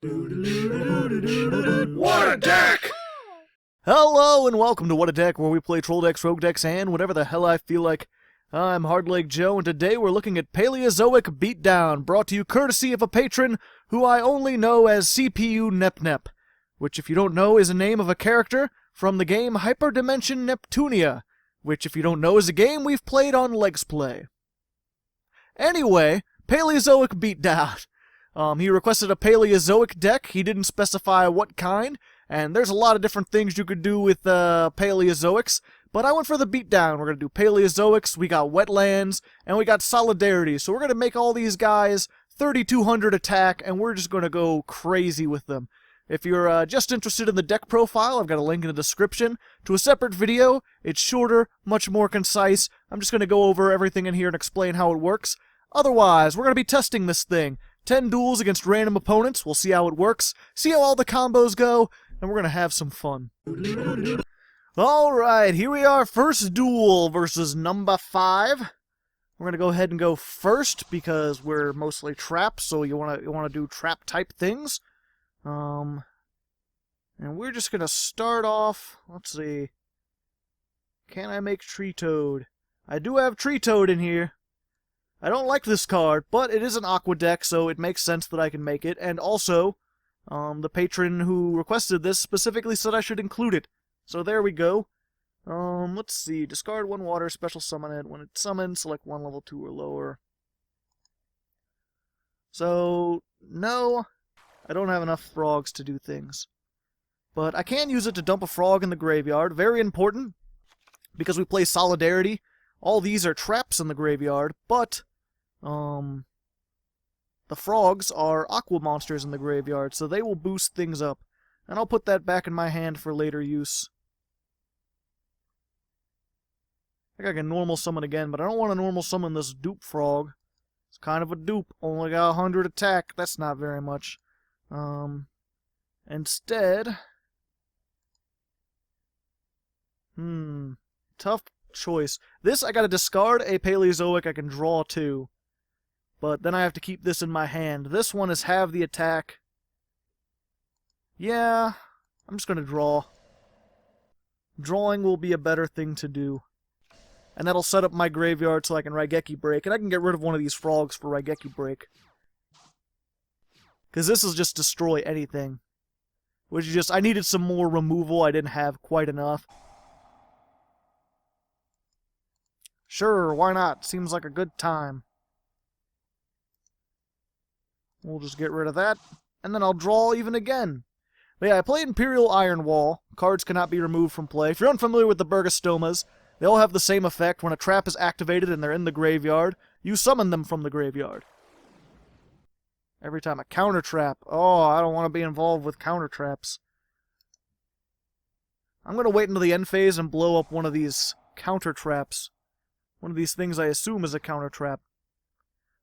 What a deck! Hello and welcome to What a Deck, where we play troll decks, rogue decks, and whatever the hell I feel like. I'm Hardleg Joe, and today we're looking at Paleozoic Beatdown, brought to you courtesy of a patron who I only know as CPUNepNep, which, if you don't know, is a name of a character from the game Hyperdimension Neptunia, which, if you don't know, is a game we've played on Legs Play. Anyway, Paleozoic Beatdown. He requested a Paleozoic deck. He didn't specify what kind, and there's a lot of different things you could do with Paleozoics, but I went for the Beatdown. We're going to do Paleozoics, we got Wetlands, and we got Solidarity, so we're going to make all these guys 3,200 attack, and we're just going to go crazy with them. If you're just interested in the deck profile, I've got a link in the description to a separate video. It's shorter, much more concise. I'm just going to go over everything in here and explain how it works. Otherwise, we're going to be testing this thing. 10 duels against random opponents. We'll see how it works, see how all the combos go, and we're going to have some fun. Alright, here we are. First duel versus number 5. We're going to go ahead and go first because we're mostly traps, so you want to do trap-type things. And we're just going to start off, let's see. Can I make Tree Toad? I do have Tree Toad in here. I don't like this card, but it is an Aqua deck, so it makes sense that I can make it. And also, the patron who requested this specifically said I should include it. So there we go. Let's see. Discard 1 water, special summon it. When it's summoned, select 1 level 2 or lower. So, no, I don't have enough frogs to do things. But I can use it to dump a frog in the graveyard. Very important, because we play Solidarity. All these are traps in the graveyard, but the frogs are aqua monsters in the graveyard, so they will boost things up. And I'll put that back in my hand for later use. I think I can normal summon again, but I don't want to normal summon this dupe frog. It's kind of a dupe. Only got 100 attack. That's not very much. Instead... tough choice. This, I gotta discard a Paleozoic. I can draw 2. But then I have to keep this in my hand. This one is halve the attack. Yeah, I'm just gonna draw. Drawing will be a better thing to do. And that'll set up my graveyard so I can Raigeki Break. And I can get rid of one of these frogs for Raigeki Break. Because this will just destroy anything. Which is just, I needed some more removal. I didn't have quite enough. Sure, why not? Seems like a good time. We'll just get rid of that, and then I'll draw even again. But yeah, I play Imperial Iron Wall. Cards cannot be removed from play. If you're unfamiliar with the Burgostomas, they all have the same effect. When a trap is activated and they're in the graveyard, you summon them from the graveyard. Every time a counter trap. Oh, I don't want to be involved with counter traps. I'm going to wait until the end phase and blow up one of these counter traps. One of these things I assume is a counter trap.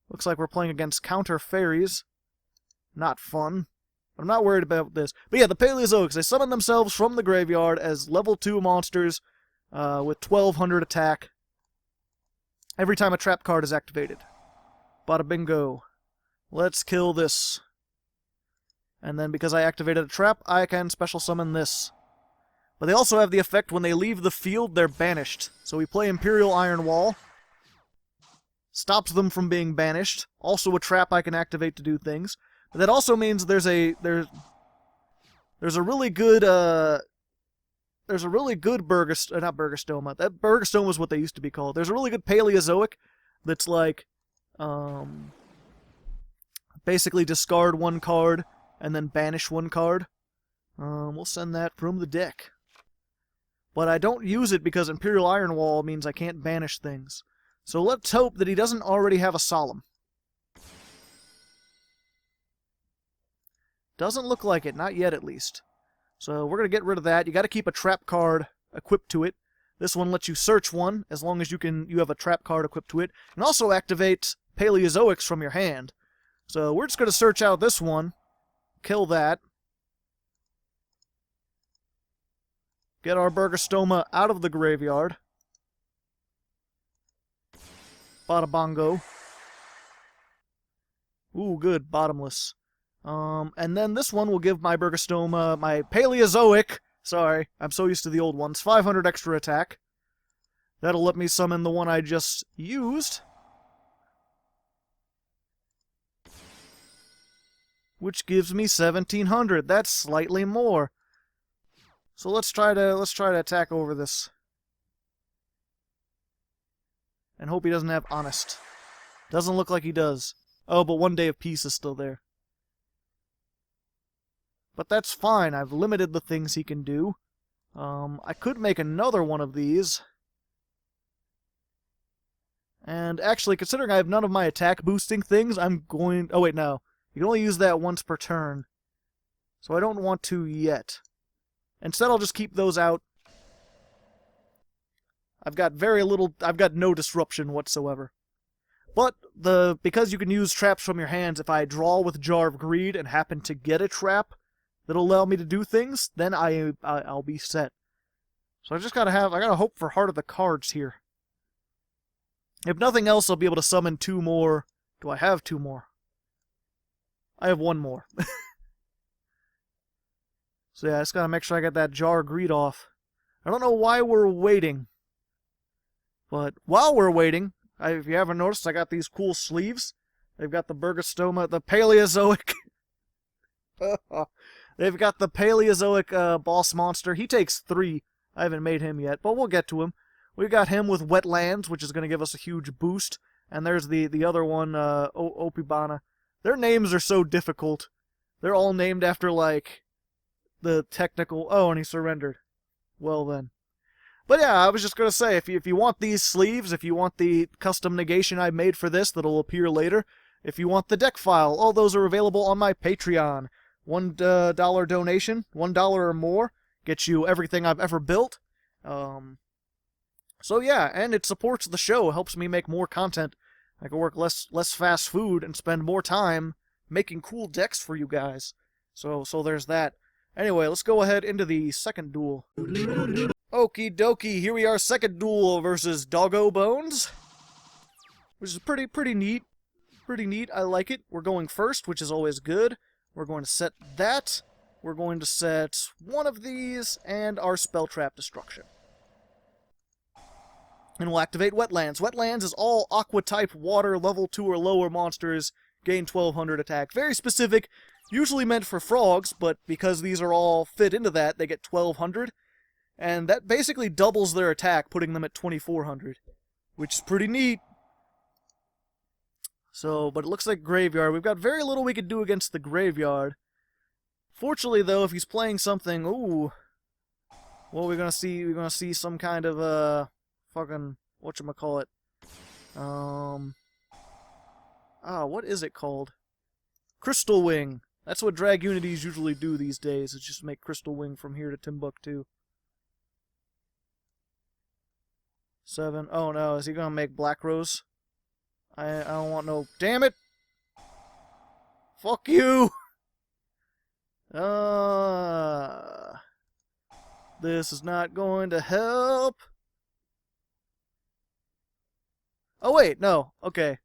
Looks like we're playing against counter fairies. Not fun. I'm not worried about this. But yeah, the Paleozoics, they summon themselves from the graveyard as level 2 monsters with 1,200 attack every time a trap card is activated. Bada bingo. Let's kill this. And then because I activated a trap, I can special summon this. But they also have the effect when they leave the field, they're banished. So we play Imperial Iron Wall. Stops them from being banished. Also a trap I can activate to do things. But that also means there's a really good not Burgostoma. That Burgostoma is what they used to be called. There's a really good Paleozoic that's like basically discard 1 card and then banish 1 card. We'll send that from the deck. But I don't use it because Imperial Iron Wall means I can't banish things. So let's hope that he doesn't already have a Solemn. Doesn't look like it, not yet at least. So we're going to get rid of that. You got to keep a trap card equipped to it. This one lets you search one as long as you have a trap card equipped to it. And also activate Paleozoics from your hand. So we're just going to search out this one. Kill that. Get our Burgostoma out of the graveyard. Bada bongo. Ooh, good. Bottomless. And then this one will give my Burgostoma, my Paleozoic, sorry, I'm so used to the old ones, 500 extra attack. That'll let me summon the one I just used, which gives me 1700. That's slightly more. So let's try to attack over this. And hope he doesn't have Honest. Doesn't look like he does. Oh, but 1 day of peace is still there. But that's fine. I've limited the things he can do. I could make another one of these. And actually, considering I have none of my attack boosting things, I'm going... Oh, wait, no. You can only use that once per turn. So I don't want to yet. Instead, I'll just keep those out. I've got no disruption whatsoever. But because you can use traps from your hands, if I draw with Jar of Greed and happen to get a trap that'll allow me to do things, then I'll be set. So I gotta hope for Heart of the Cards here. If nothing else, I'll be able to summon 2 more. Do I have 2 more? I have 1 more. So yeah, I just gotta make sure I get that Jar of Greed off. I don't know why we're waiting. But while we're waiting, if you haven't noticed, I got these cool sleeves. They've got the Burgostoma, the Paleozoic. They've got the Paleozoic boss monster. He takes 3. I haven't made him yet, but we'll get to him. We got him with Wetlands, which is going to give us a huge boost. And there's the other one, Opibana. Their names are so difficult. They're all named after, like, the technical... Oh, and he surrendered. Well, then. But yeah, I was just going to say, if you want these sleeves, if you want the custom negation I made for this that'll appear later, if you want the deck file, all those are available on my Patreon. $1 donation, $1 or more, gets you everything I've ever built. So yeah, and it supports the show, helps me make more content. I can work less fast food and spend more time making cool decks for you guys. So there's that. Anyway, let's go ahead into the second duel. Okie dokie, here we are, second duel versus Doggo Bones. Which is pretty neat. Pretty neat, I like it. We're going first, which is always good. We're going to set that. We're going to set one of these, and our Spell Trap Destruction. And we'll activate Wetlands. Wetlands is all Aqua-type water, level 2 or lower monsters, gain 1200 attack. Very specific, usually meant for frogs, but because these are all fit into that, they get 1200. And that basically doubles their attack, putting them at 2400. Which is pretty neat. So, but it looks like Graveyard. We've got very little we could do against the Graveyard. Fortunately, though, if he's playing something... Ooh. Well, we're gonna see some kind of, fucking... Whatchamacallit. What is it called? Crystal Wing. That's what Drag Unities usually do these days, is just make Crystal Wing from here to Timbuktu. 7. Oh no, is he gonna make Black Rose? I don't want no... Damn it! Fuck you! This is not going to help. Oh wait, no. Okay.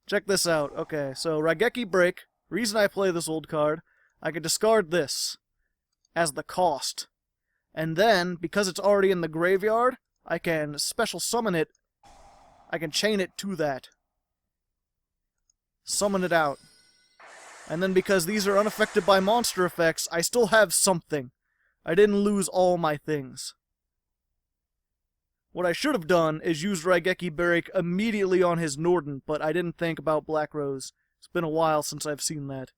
Check this out. Okay, so Raigeki Break. Reason I play this old card, I can discard this as the cost. And then, because it's already in the graveyard, I can special summon it. I can chain it to that. Summon it out. And then because these are unaffected by monster effects, I still have something. I didn't lose all my things. What I should have done is use Raigeki Break immediately on his Norden, but I didn't think about Black Rose. It's been a while since I've seen that.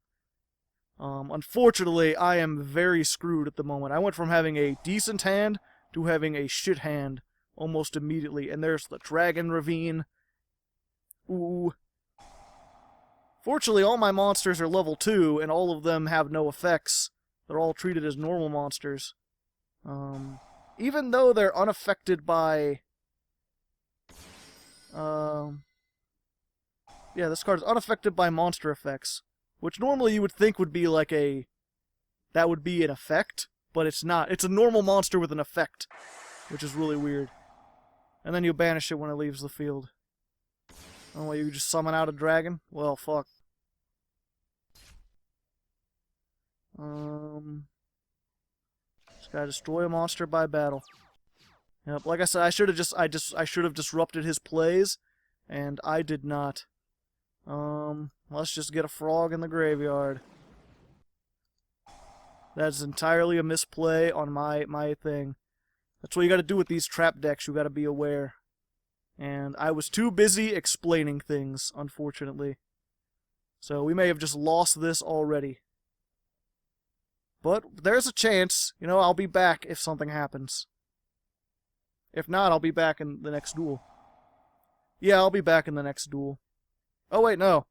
Unfortunately, I am very screwed at the moment. I went from having a decent hand to having a shit hand almost immediately. And there's the Dragon Ravine. Ooh. Fortunately, all my monsters are level 2, and all of them have no effects. They're all treated as normal monsters. Even though they're unaffected by... yeah, this card is unaffected by monster effects. Which normally you would think would be like a... That would be an effect, but it's not. It's a normal monster with an effect, which is really weird. And then you banish it when it leaves the field. Oh, you just summon out a dragon? Well, fuck. Just gotta destroy a monster by battle. Yep, like I said, I should have disrupted his plays, and I did not. Let's just get a frog in the graveyard. That's entirely a misplay on my thing. That's what you gotta do with these trap decks, you gotta be aware. And I was too busy explaining things, unfortunately. So we may have just lost this already. But there's a chance, you know, I'll be back if something happens. If not, I'll be back in the next duel. Yeah, I'll be back in the next duel. Oh wait, no.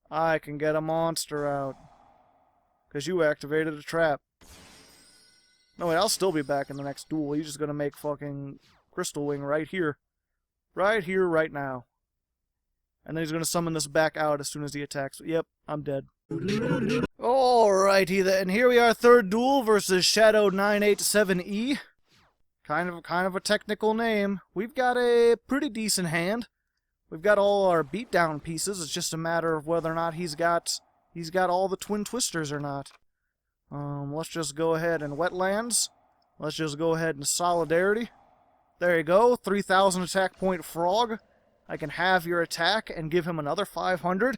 I can get a monster out. Because you activated a trap. No wait, I'll still be back in the next duel. He's just gonna make fucking Crystal Wing right here. Right here, right now. And then he's gonna summon this back out as soon as he attacks. Yep, I'm dead. Alrighty then, here we are, third duel versus Shadow 987E. Kind of a technical name. We've got a pretty decent hand. We've got all our beatdown pieces. It's just a matter of whether or not he's got all the twin twisters or not. Let's just go ahead and wetlands. Let's just go ahead and solidarity. There you go, 3,000 attack point frog. I can have your attack and give him another 500.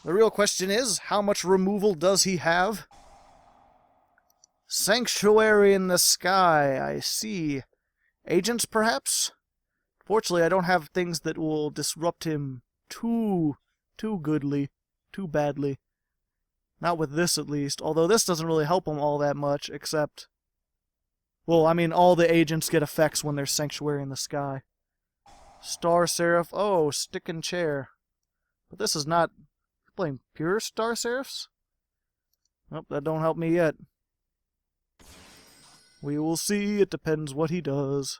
The real question is, how much removal does he have? Sanctuary in the sky, I see. Agents, perhaps? Fortunately, I don't have things that will disrupt him too goodly, too badly. Not with this, at least. Although this doesn't really help him all that much, except... Well, I mean, all the agents get effects when there's Sanctuary in the sky. Star Seraph. Oh, stick and chair. But this is not... Playing pure Star Seraphs? Nope, that don't help me yet. We will see. It depends what he does.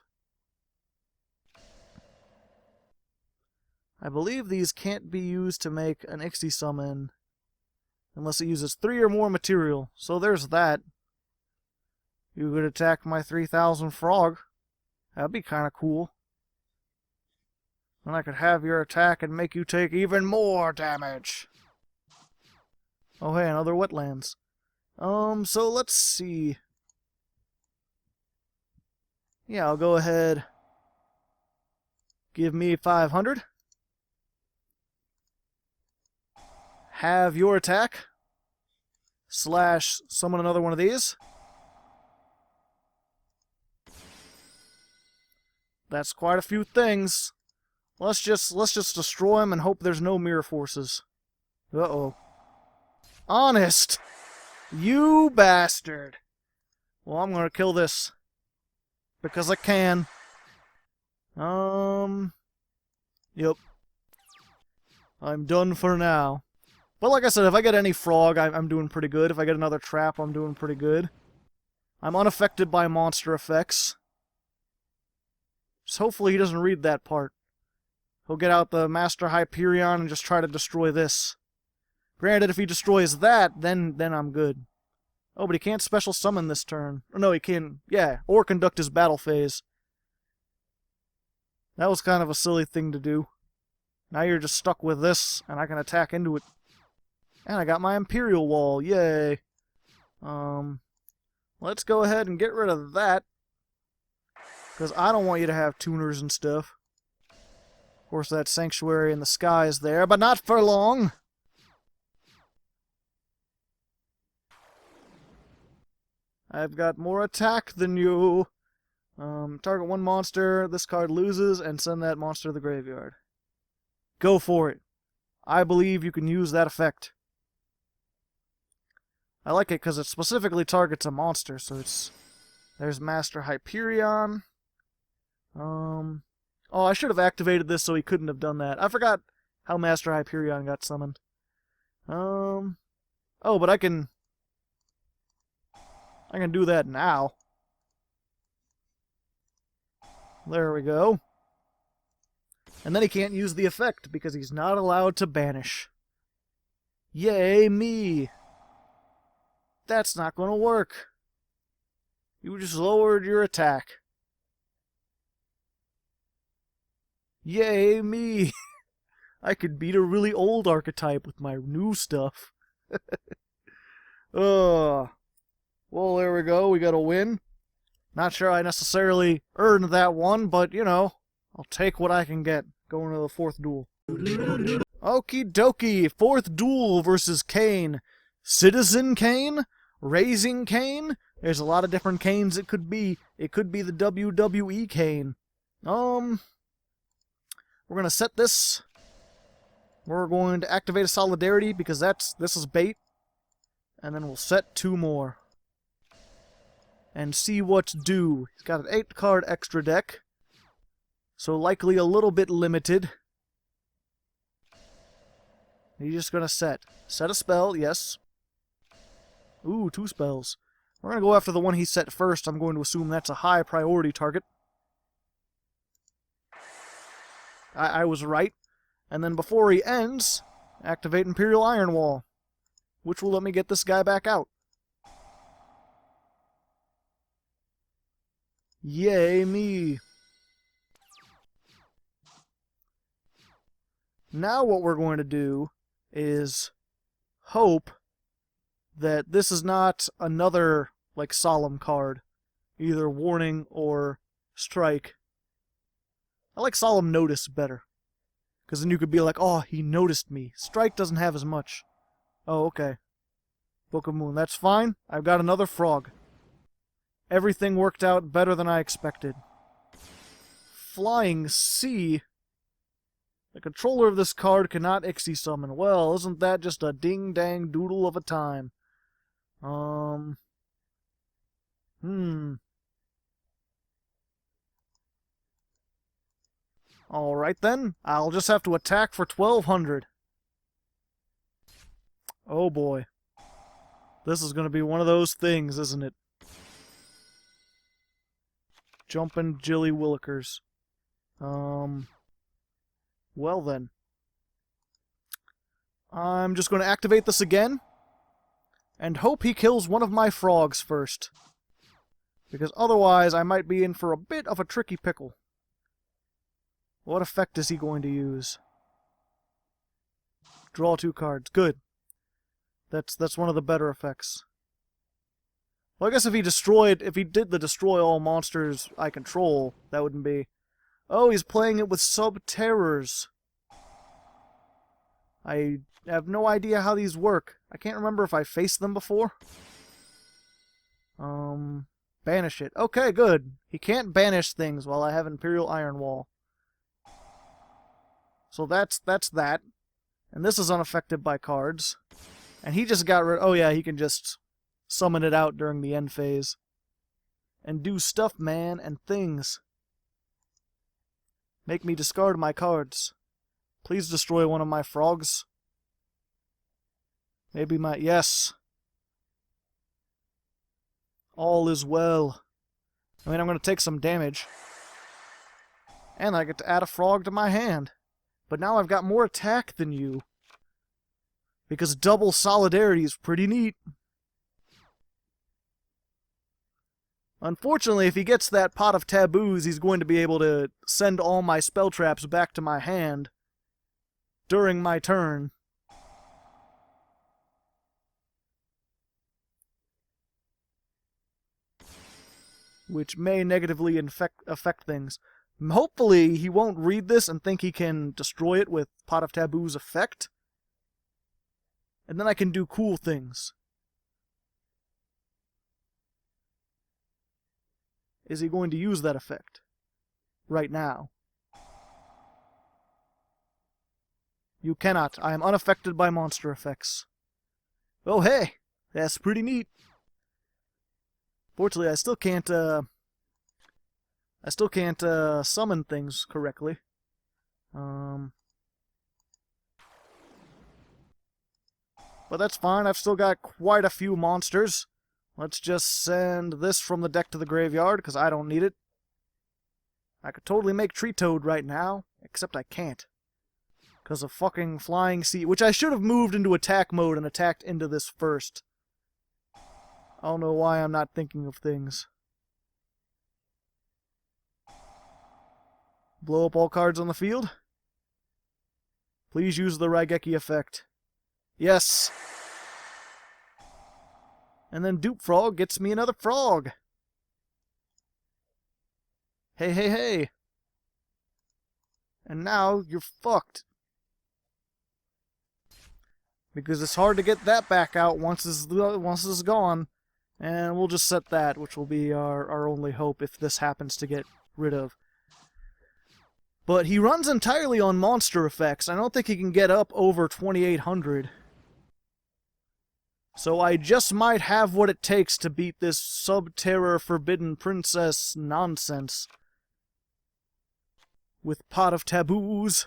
I believe these can't be used to make an Ixie summon unless it uses 3 or more material. So there's that. You could attack my 3,000 frog. That'd be kind of cool. Then I could have your attack and make you take even more damage. Oh hey, another wetlands. So let's see. Yeah, I'll go ahead. Give me 500. Have your attack. Slash summon another one of these. That's quite a few things. Let's just destroy him and hope there's no mirror forces. Uh-oh. Honest! You bastard! Well, I'm gonna kill this. Because I can. Yep. I'm done for now. But like I said, if I get any frog, I'm doing pretty good. If I get another trap, I'm doing pretty good. I'm unaffected by monster effects. Just hopefully he doesn't read that part. He'll get out the Master Hyperion and just try to destroy this. Granted, if he destroys that, then I'm good. Oh, but he can't special summon this turn. Or no, he can, yeah, or conduct his battle phase. That was kind of a silly thing to do. Now you're just stuck with this, and I can attack into it. And I got my Imperial Wall, yay. Let's go ahead and get rid of that. Because I don't want you to have tuners and stuff. Of course, that Sanctuary in the sky is there, but not for long. I've got more attack than you. Target one monster, this card loses, and send that monster to the graveyard. Go for it. I believe you can use that effect. I like it because it specifically targets a monster, so it's... There's Master Hyperion. Oh, I should have activated this so he couldn't have done that. I forgot how Master Hyperion got summoned. Oh, but I can do that now. There we go. And then he can't use the effect because he's not allowed to banish. Yay me! That's not going to work. You just lowered your attack. Yay me! I could beat a really old archetype with my new stuff. Well, there we go. We got a win. Not sure I necessarily earned that one, but, you know, I'll take what I can get going to the fourth duel. Okie dokie. Fourth duel versus Kane. Citizen Kane? Raising Kane? There's a lot of different Kanes it could be. It could be the WWE Kane. We're going to set this. We're going to activate a Solidarity because this is bait. And then we'll set 2 more. And see what's due. He's got an 8-card extra deck. So likely a little bit limited. He's just going to set. Set a spell, yes. Ooh, 2 spells. We're going to go after the one he set first. I'm going to assume that's a high priority target. I was right. And then before he ends, activate Imperial Iron Wall, which will let me get this guy back out. Yay me. Now what we're going to do is hope that this is not another, like, solemn card. Either warning or strike. I like solemn notice better. Because then you could be like, oh, he noticed me. Strike doesn't have as much. Oh, okay. Book of Moon. That's fine. I've got another frog. Everything worked out better than I expected. Flying Sea. The controller of this card cannot Ixie summon. Well, isn't that just a ding-dang doodle of a time? Alright then, I'll just have to attack for 1200. Oh boy. This is going to be one of those things, isn't it? Jumpin' Jilly Willikers. Well then. I'm just going to activate this again. And hope he kills one of my frogs first. Because otherwise I might be in for a bit of a tricky pickle. What effect is he going to use? Draw 2 cards. Good. That's one of the better effects. Well, I guess if he did the destroy all monsters I control, that wouldn't be... Oh, he's playing it with sub-terrors. I have no idea how these work. I can't remember if I faced them before. Banish it. Okay, good. He can't banish things while I have Imperial Iron Wall. So that's that. And this is unaffected by cards. And he just got rid... Oh yeah, he can just summon it out during the end phase. And do stuff, man, and things. Make me discard my cards. Please destroy one of my frogs. Maybe my... Yes. All is well. I mean, I'm going to take some damage. And I get to add a frog to my hand. But now I've got more attack than you. Because double solidarity is pretty neat. Unfortunately, if he gets that pot of taboos, he's going to be able to send all my spell traps back to my hand during my turn. Which may negatively affect things. Hopefully, he won't read this and think he can destroy it with Pot of Taboo's effect. And then I can do cool things. Is he going to use that effect? Right now. You cannot. I am unaffected by monster effects. Oh hey! That's pretty neat. Fortunately, I still can't summon things correctly. But that's fine, I've still got quite a few monsters. Let's just send this from the deck to the graveyard, because I don't need it. I could totally make Tree Toad right now, except I can't. Because of fucking Flying Sea, which I should have moved into attack mode and attacked into this first. I don't know why I'm not thinking of things. Blow up all cards on the field. Please use the Raigeki effect. Yes! And then Dupe Frog gets me another frog. Hey, hey, hey. And now you're fucked. Because it's hard to get that back out once it's gone. And we'll just set that, which will be our only hope if this happens to get rid of. But he runs entirely on monster effects. I don't think he can get up over 2800. So I just might have what it takes to beat this Subterror Forbidden Princess nonsense. With Pot of Taboos.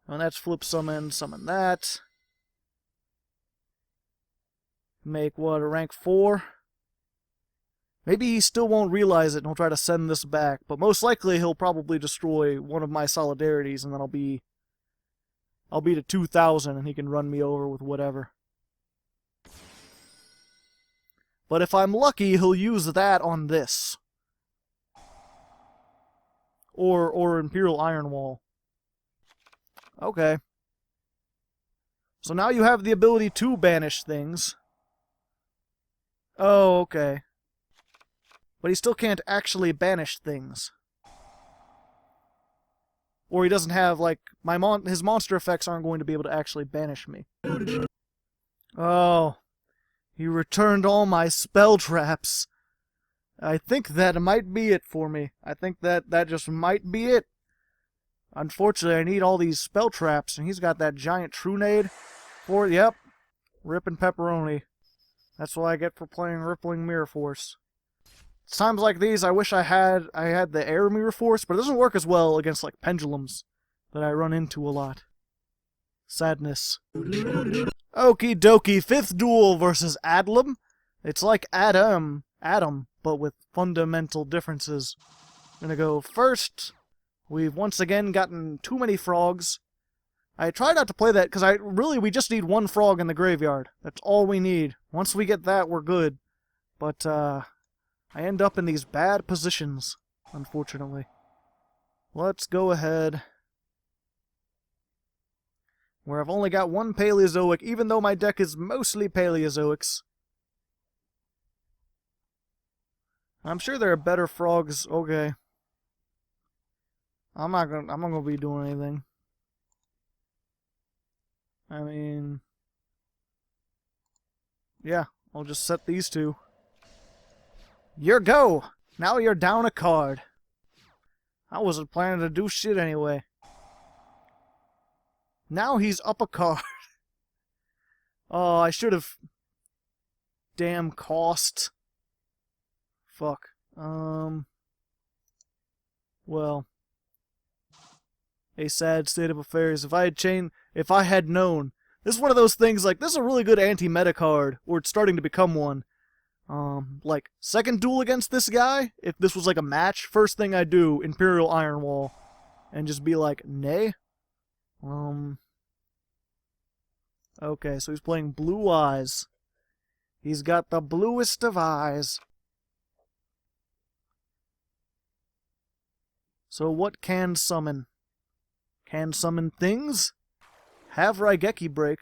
And that's flip summon that. Make what, a rank 4? Maybe he still won't realize it and he'll try to send this back, but most likely he'll probably destroy one of my solidarities and then I'll be to 2000 and he can run me over with whatever. But if I'm lucky, he'll use that on this. Or Imperial Iron Wall. Okay. So now you have the ability to banish things. Oh, okay. But he still can't actually banish things. Or he doesn't have, like, his monster effects aren't going to be able to actually banish me. Oh. He returned all my spell traps. I think that might be it for me. I think that just might be it. Unfortunately, I need all these spell traps, and he's got that giant Trunade for, yep, ripping pepperoni. That's what I get for playing Rippling Mirror Force. It's times like these I wish I had the Air Mirror Force, but it doesn't work as well against, like, pendulums that I run into a lot. Sadness. Okie dokie, 5th duel versus Adlam. It's like Adam, but with fundamental differences. I'm gonna go first. We've once again gotten too many frogs. I try not to play that, because we just need one frog in the graveyard. That's all we need. Once we get that, we're good. But, I end up in these bad positions, unfortunately. Let's go ahead. Where I've only got one Paleozoic, even though my deck is mostly Paleozoics. I'm sure there are better frogs. Okay. I'm not gonna be doing anything. I mean, yeah, I'll just set these two. Your go! Now you're down a card. I wasn't planning to do shit anyway. Now he's up a card. Oh, I should have. Damn cost. Fuck. Well. A sad state of affairs. If I had known. This is one of those things, like, this is a really good anti-meta card, or it's starting to become one. Like, second duel against this guy, if this was like a match, first thing I do, Imperial Iron Wall, and just be like, nay? Okay, so he's playing Blue Eyes. He's got the bluest of eyes. So what can summon? Can summon things? Have Raigeki break.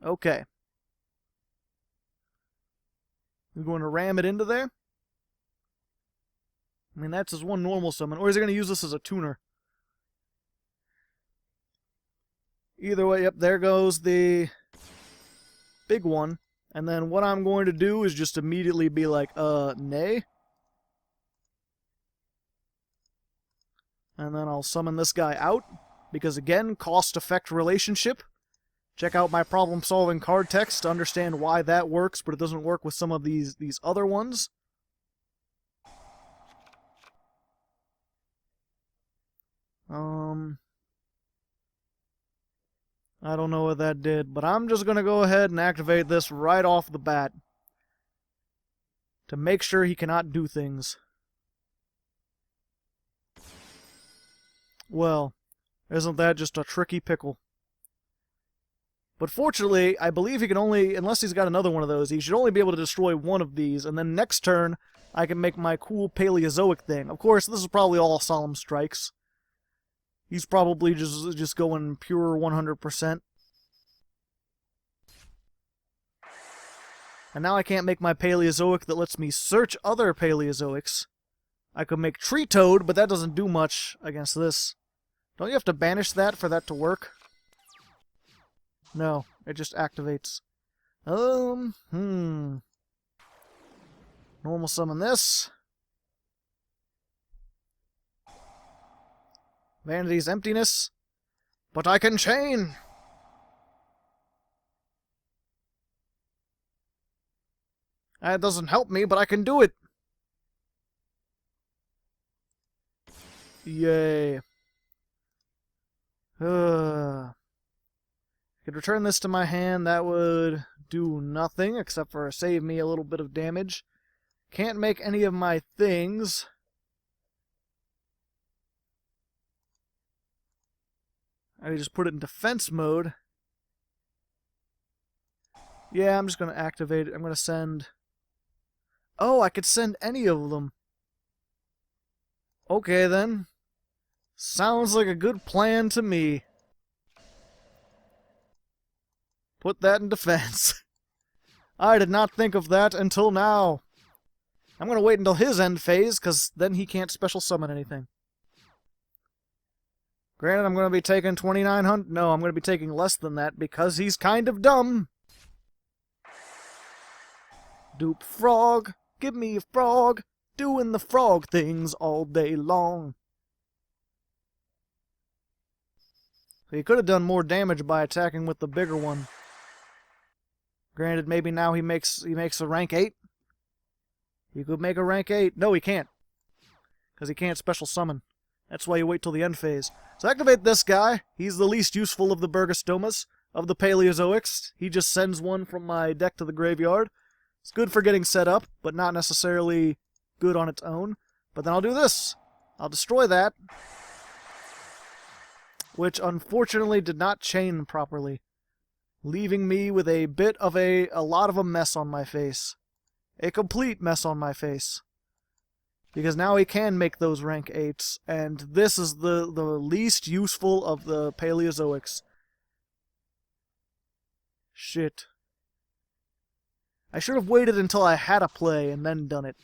Okay. We're going to ram it into there? I mean, that's his one normal summon. Or is he going to use this as a tuner? Either way, yep, there goes the big one. And then what I'm going to do is just immediately be like, nay. And then I'll summon this guy out. Because again, cost-effect relationship. Check out my problem-solving card text to understand why that works, but it doesn't work with some of these other ones. I don't know what that did, but I'm just going to go ahead and activate this right off the bat. To make sure he cannot do things. Well, isn't that just a tricky pickle? But fortunately, I believe he can only, unless he's got another one of those, he should only be able to destroy one of these, and then next turn, I can make my cool Paleozoic thing. Of course, this is probably all Solemn Strikes. He's probably just going pure 100%. And now I can't make my Paleozoic that lets me search other Paleozoics. I could make Tree Toad, but that doesn't do much against this. Don't you have to banish that for that to work? No, it just activates. Normal summon this. Vanity's emptiness. But I can chain! That doesn't help me, but I can do it! Yay. I could return this to my hand. That would do nothing, except for save me a little bit of damage. Can't make any of my things. I just put it in defense mode. Yeah, I'm just going to activate it. I'm going to send... Oh, I could send any of them. Okay, then. Sounds like a good plan to me. Put that in defense. I did not think of that until now. I'm going to wait until his end phase, because then he can't special summon anything. Granted, I'm going to be taking 2,900... No, I'm going to be taking less than that, because he's kind of dumb. Dupe frog, give me a frog, doing the frog things all day long. So he could have done more damage by attacking with the bigger one. Granted, maybe now he makes a rank 8. He could make a rank 8. No, he can't. Because he can't special summon. That's why you wait till the end phase. So activate this guy. He's the least useful of the Burgostomas, of the Paleozoics. He just sends one from my deck to the graveyard. It's good for getting set up, but not necessarily good on its own. But then I'll do this. I'll destroy that. Which unfortunately did not chain properly. Leaving me with a bit of a lot of a mess on my face. A complete mess on my face. Because now he can make those rank 8s, and this is the least useful of the Paleozoics. Shit. I should have waited until I had a play and then done it.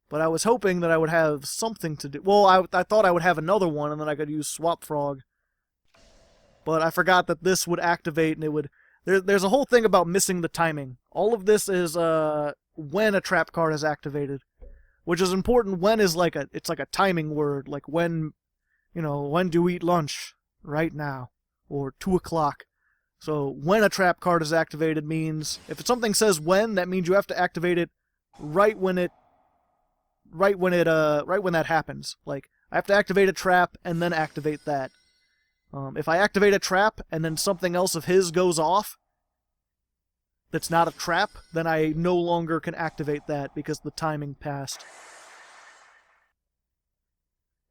But I was hoping that I would have something to do. Well, I thought I would have another one and then I could use Swap Frog. But I forgot that this would activate and it would... There's a whole thing about missing the timing. All of this is when a trap card is activated. Which is important. When is like it's like a timing word. Like when, when do we eat lunch? Right now. Or 2 o'clock. So when a trap card is activated means, if something says when, that means you have to activate it right when that happens. Like, I have to activate a trap and then activate that. If I activate a trap and then something else of his goes off that's not a trap, then I no longer can activate that because the timing passed.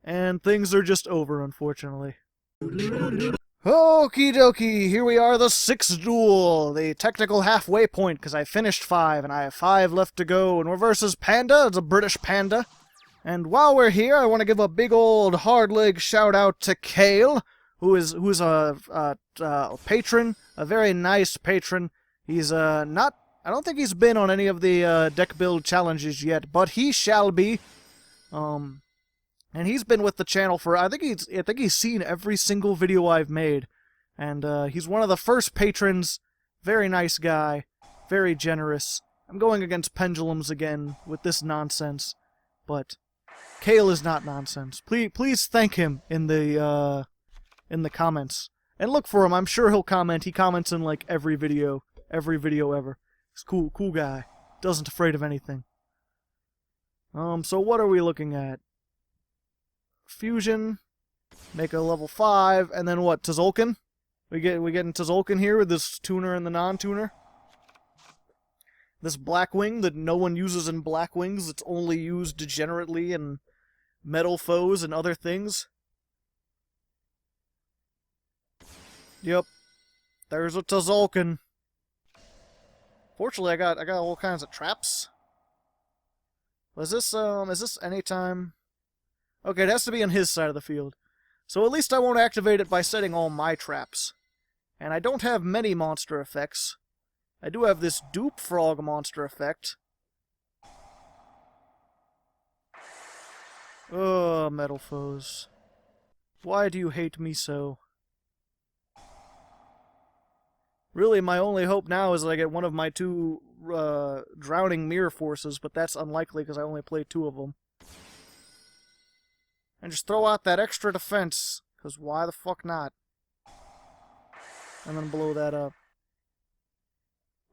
And things are just over, unfortunately. Okie dokie, here we are, the 6th duel, the technical halfway point, because I finished 5, and I have 5 left to go, and we're versus Panda. It's a British panda. And while we're here, I want to give a big old hard-leg shout-out to Kale, who's a patron, a very nice patron. He's I don't think he's been on any of the deck build challenges yet, but he shall be. And he's been with the channel for, I think he's seen every single video I've made. And he's one of the first patrons. Very nice guy. Very generous. I'm going against pendulums again with this nonsense. But Kale is not nonsense. Please thank him in the comments. And look for him. I'm sure he'll comment. He comments in like every video ever. He's cool guy. Doesn't afraid of anything. So what are we looking at? Fusion, make a level 5, and then what? Tzolk'in? We getting Tzolk'in here with this tuner and the non-tuner. This Blackwing that no one uses in Blackwings. It's only used degenerately in metal foes and other things. Yep, there's a Tzolk'in. Fortunately, I got all kinds of traps. Is this anytime? Okay, it has to be on his side of the field. So at least I won't activate it by setting all my traps. And I don't have many monster effects. I do have this dupe frog monster effect. Oh, metal foes. Why do you hate me so? Really, my only hope now is that I get one of my two drowning mirror forces, but that's unlikely because I only play 2 of them. And just throw out that extra defense, because why the fuck not? And then blow that up.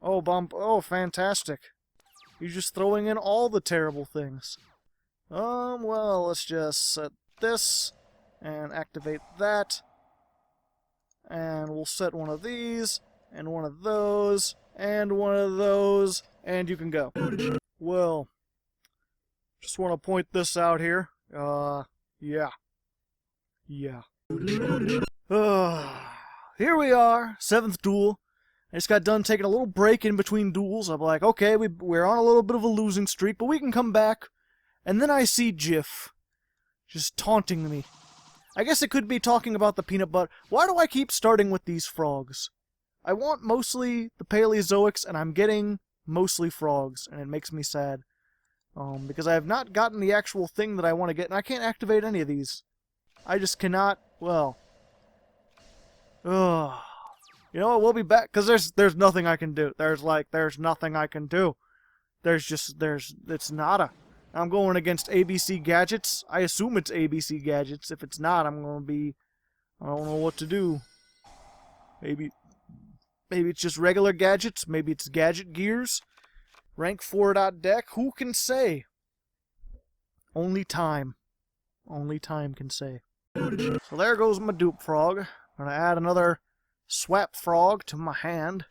Oh, bump. Oh, fantastic. You're just throwing in all the terrible things. Well, let's just set this, and activate that. And we'll set one of these, and one of those, and one of those, and you can go. Well, just want to point this out here. Yeah. Here we are, 7th duel. I just got done taking a little break in between duels. I'm like, okay, we're on a little bit of a losing streak, but we can come back. And then I see Jif just taunting me. I guess it could be talking about the peanut butter. Why do I keep starting with these frogs? I want mostly the Paleozoics, and I'm getting mostly frogs, and it makes me sad. Because I have not gotten the actual thing that I want to get, and I can't activate any of these. I just cannot, well... Ugh. You know what, we'll be back, because there's nothing I can do. There's nothing I can do. It's nada. I'm going against ABC Gadgets. I assume it's ABC Gadgets. If it's not, I'm going to be... I don't know what to do. Maybe it's just regular Gadgets. Maybe it's Gadget Gears. Rank 4 deck. Who can say? Only time. Only time can say. So there goes my dupe frog. I'm going to add another swap frog to my hand.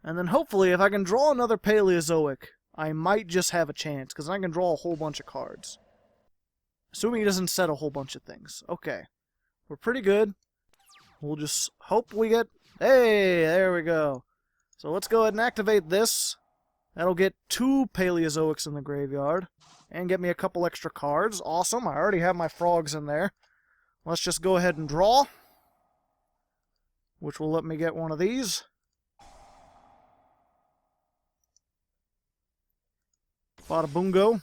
And then hopefully if I can draw another Paleozoic, I might just have a chance, because I can draw a whole bunch of cards. Assuming he doesn't set a whole bunch of things. Okay. We're pretty good. We'll just hope we get... Hey, there we go. So let's go ahead and activate this. That'll get 2 Paleozoics in the graveyard. And get me a couple extra cards. Awesome, I already have my frogs in there. Let's just go ahead and draw. Which will let me get one of these. Bada boongo.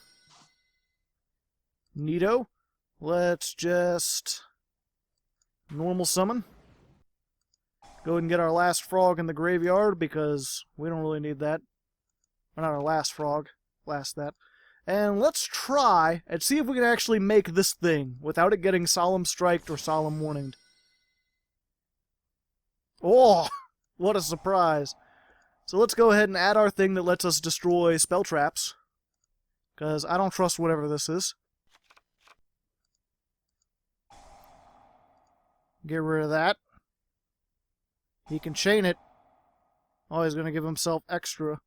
Neato. Let's just... normal summon. Go ahead and get our last frog in the graveyard, because we don't really need that. Or not our last frog. Last that. And let's try and see if we can actually make this thing without it getting Solemn Striked or Solemn Warninged. Oh! What a surprise. So let's go ahead and add our thing that lets us destroy spell traps. Because I don't trust whatever this is. Get rid of that. He can chain it. Oh, he's going to give himself extra.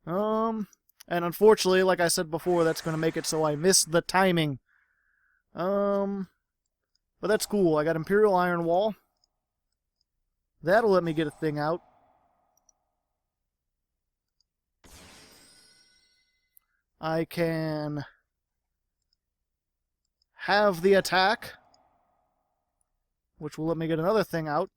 And unfortunately, like I said before, that's going to make it so I miss the timing. But that's cool. I got Imperial Iron Wall. That'll let me get a thing out. I can have the attack, which will let me get another thing out.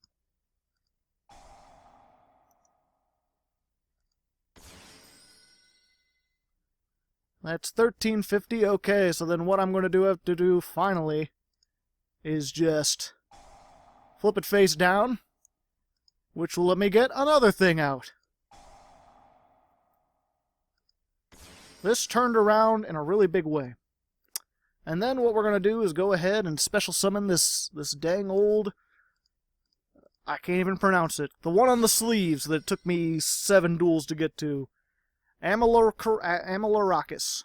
That's 1350. Okay, so then what I'm going to have to do finally is just flip it face down, which will let me get another thing out. This turned around in a really big way. And then what we're going to do is go ahead and special summon this dang old... I can't even pronounce it. The one on the sleeves that took me 7 duels to get to. Amylorakis.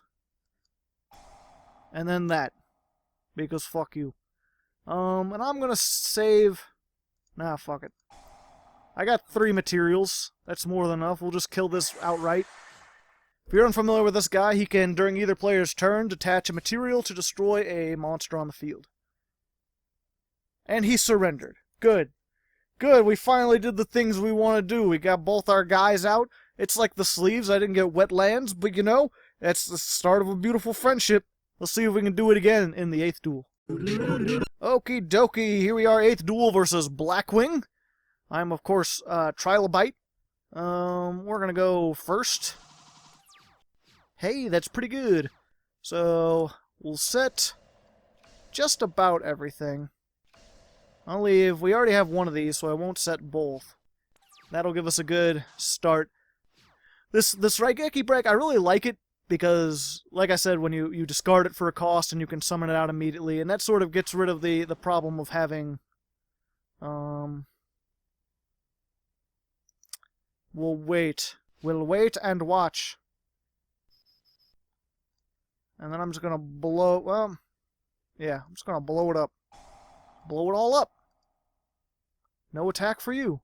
And then that. Because fuck you. And I'm going to save... Nah, fuck it. I got 3 materials. That's more than enough. We'll just kill this outright. If you're unfamiliar with this guy, he can, during either player's turn, detach a material to destroy a monster on the field. And he surrendered. Good. Good, we finally did the things we want to do. We got both our guys out. It's like the sleeves. I didn't get wetlands, but you know, that's the start of a beautiful friendship. Let's see if we can do it again in the 8th duel. Okie dokie, here we are, 8th duel versus Blackwing. I'm, of course, Trilobite. We're gonna go first. Hey, that's pretty good. So, we'll set just about everything. I'll leave. We already have one of these, so I won't set both. That'll give us a good start. This Raigeki break, I really like it because, like I said, when you discard it for a cost and you can summon it out immediately, and that sort of gets rid of the problem of having... We'll wait. We'll wait and watch. And then I'm just gonna blow... Well, yeah, I'm just gonna blow it up. Blow it all up. No attack for you.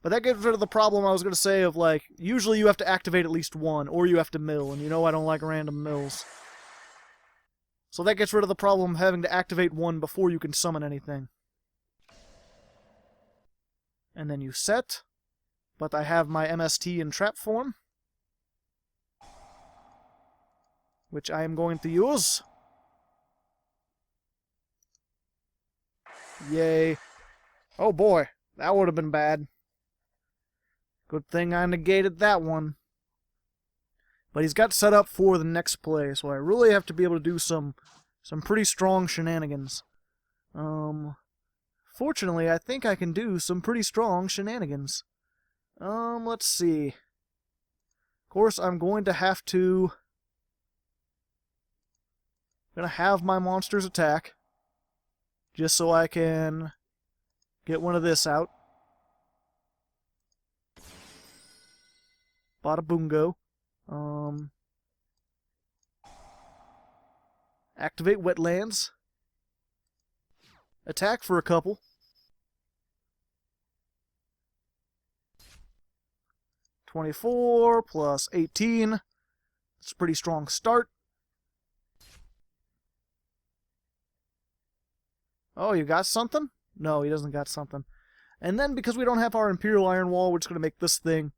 But that gets rid of the problem I was going to say of, like, usually you have to activate at least one, or you have to mill, and you know I don't like random mills. So that gets rid of the problem of having to activate one before you can summon anything. And then you set, but I have my MST in trap form, which I am going to use. Yay. Oh boy, that would have been bad. Good thing I negated that one. But he's got set up for the next play, so I really have to be able to do some pretty strong shenanigans. Fortunately, I think I can do some pretty strong shenanigans. Let's see. Of course, I'm going to have to... I'm going to have my monsters attack, just so I can get one of this out. Bada boongo. Activate wetlands. Attack for a couple. $24 plus 18. That's a pretty strong start. Oh, you got something? No, he doesn't got something. And then, because we don't have our Imperial Iron Wall, we're just going to make this thing,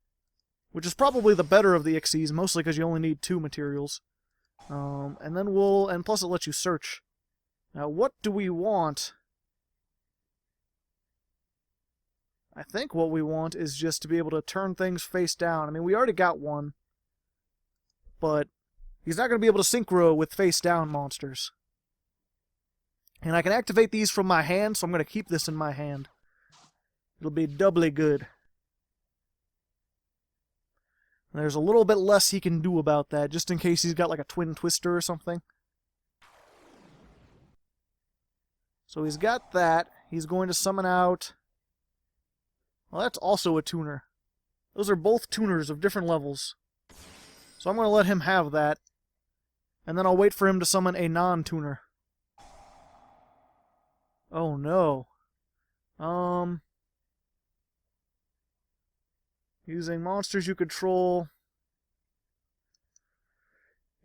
which is probably the better of the Ixies, mostly because you only need 2 materials. And then and plus it lets you search. Now, what do we want? I think what we want is just to be able to turn things face down. I mean, we already got one, but he's not going to be able to synchro with face down monsters. And I can activate these from my hand, so I'm going to keep this in my hand. It'll be doubly good. There's a little bit less he can do about that, just in case he's got like a twin twister or something. So he's got that. He's going to summon out... Well, that's also a tuner. Those are both tuners of different levels. So I'm going to let him have that. And then I'll wait for him to summon a non-tuner. Oh no. Using monsters you control.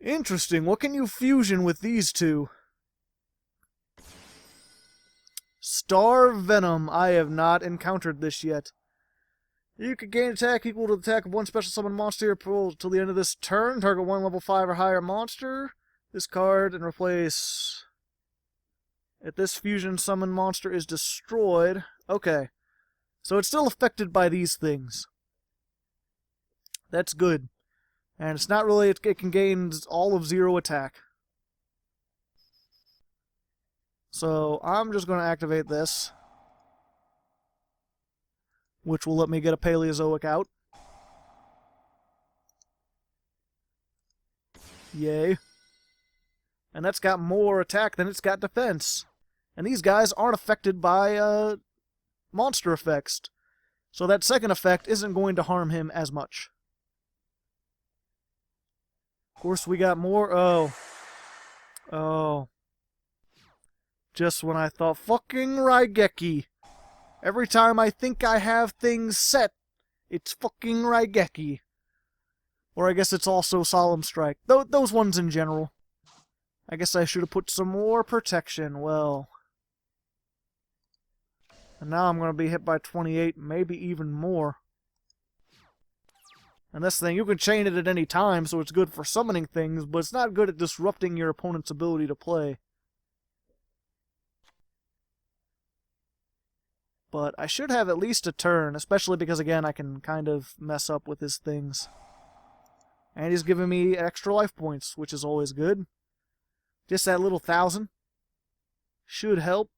Interesting. What can you fusion with these two? Star Venom. I have not encountered this yet. You can gain attack equal to the attack of one special summon monster till the end of this turn. Target one level 5 or higher monster. Discard and replace. If this fusion summon monster is destroyed... Okay. So it's still affected by these things. That's good. And it's not really... It can gain all of 0 attack. So I'm just going to activate this, which will let me get a Paleozoic out. Yay. And that's got more attack than it's got defense. And these guys aren't affected by monster effects. So that second effect isn't going to harm him as much. Of course, we got more... Oh. Just when I thought, fucking Raigeki. Every time I think I have things set, it's fucking Raigeki. Or I guess it's also Solemn Strike. Those ones in general. I guess I should have put some more protection. Well. And now I'm going to be hit by 28, maybe even more. And this thing, you can chain it at any time, so it's good for summoning things, but it's not good at disrupting your opponent's ability to play. But I should have at least a turn, especially because, again, I can kind of mess up with his things. And he's giving me extra life points, which is always good. Just that little 1,000 should help.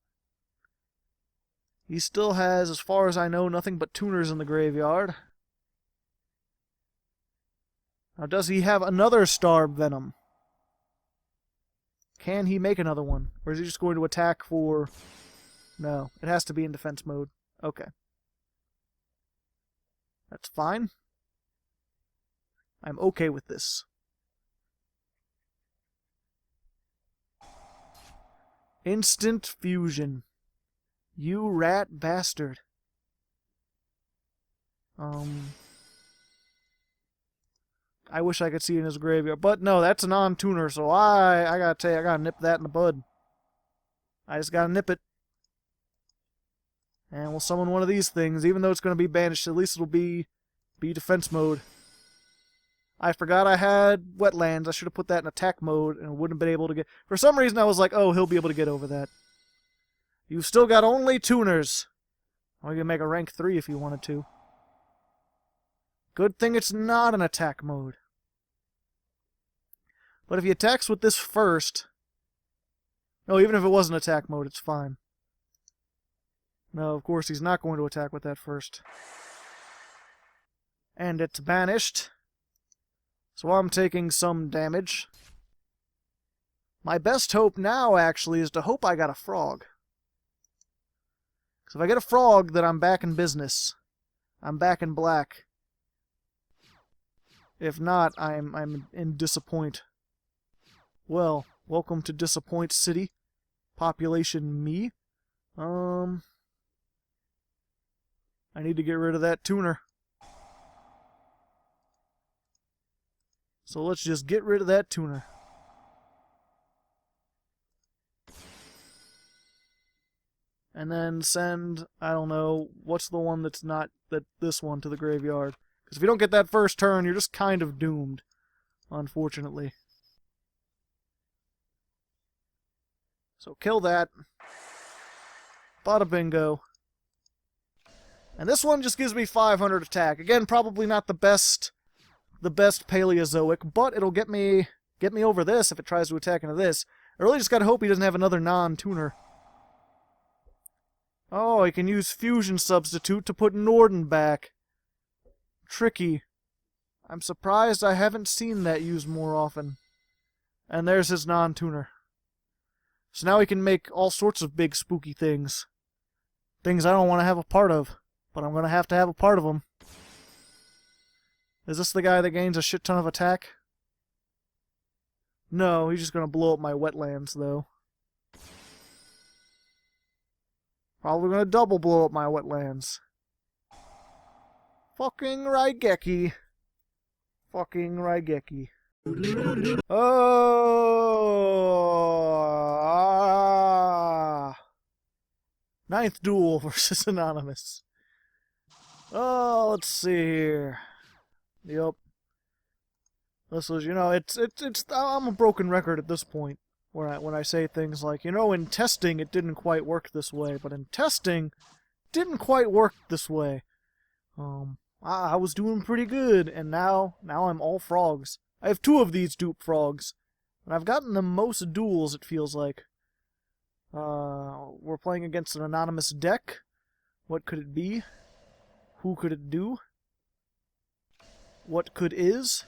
He still has, as far as I know, nothing but tuners in the graveyard. Now, does he have another Starb Venom? Can he make another one? Or is he just going to attack for... No, it has to be in defense mode. Okay. That's fine. I'm okay with this. Instant fusion. You rat bastard. I wish I could see it in his graveyard. But no, that's a non-tuner, so I gotta tell you, I gotta nip that in the bud. I just gotta nip it. And we'll summon one of these things. Even though it's gonna be banished, at least it'll be defense mode. I forgot I had wetlands. I should have put that in attack mode and wouldn't have been able to get... For some reason I was like, oh, he'll be able to get over that. You've still got only tuners. Or you can make a rank 3 if you wanted to. Good thing it's not an attack mode. But if he attacks with this first... No, even if it was an attack mode, it's fine. No, of course he's not going to attack with that first. And it's banished. So I'm taking some damage. My best hope now, actually, is to hope I got a frog. Because if I get a frog, then I'm back in business. I'm back in black. If not, I'm in disappoint. Well, welcome to Disappoint City. Population me. I need to get rid of that tuner. So let's just get rid of that tuner. And then send, I don't know, what's the one that's not this one to the graveyard? Because if you don't get that first turn, you're just kind of doomed, unfortunately. So kill that. Bada bingo. And this one just gives me 500 attack. Again, probably not the best Paleozoic, but it'll get me over this if it tries to attack into this. I really just gotta hope he doesn't have another non-tuner. Oh, he can use Fusion Substitute to put Norden back. Tricky. I'm surprised I haven't seen that used more often. And there's his non-tuner. So now he can make all sorts of big spooky things. Things I don't want to have a part of, but I'm going to have a part of them. Is this the guy that gains a shit ton of attack? No, he's just going to blow up my wetlands, though. Probably going to double blow up my wetlands. Fucking Raigeki. Fucking Raigeki. Oh! Ninth duel versus Anonymous. Oh, let's see here. Yep. This was, you know, I'm a broken record at this point. When I say things like, you know, in testing it didn't quite work this way, but in testing it didn't quite work this way. I was doing pretty good, and now I'm all frogs. I have 2 of these dupe frogs, and I've gotten the most duels, it feels like. We're playing against an anonymous deck. What could it be? Who could it do? What could is?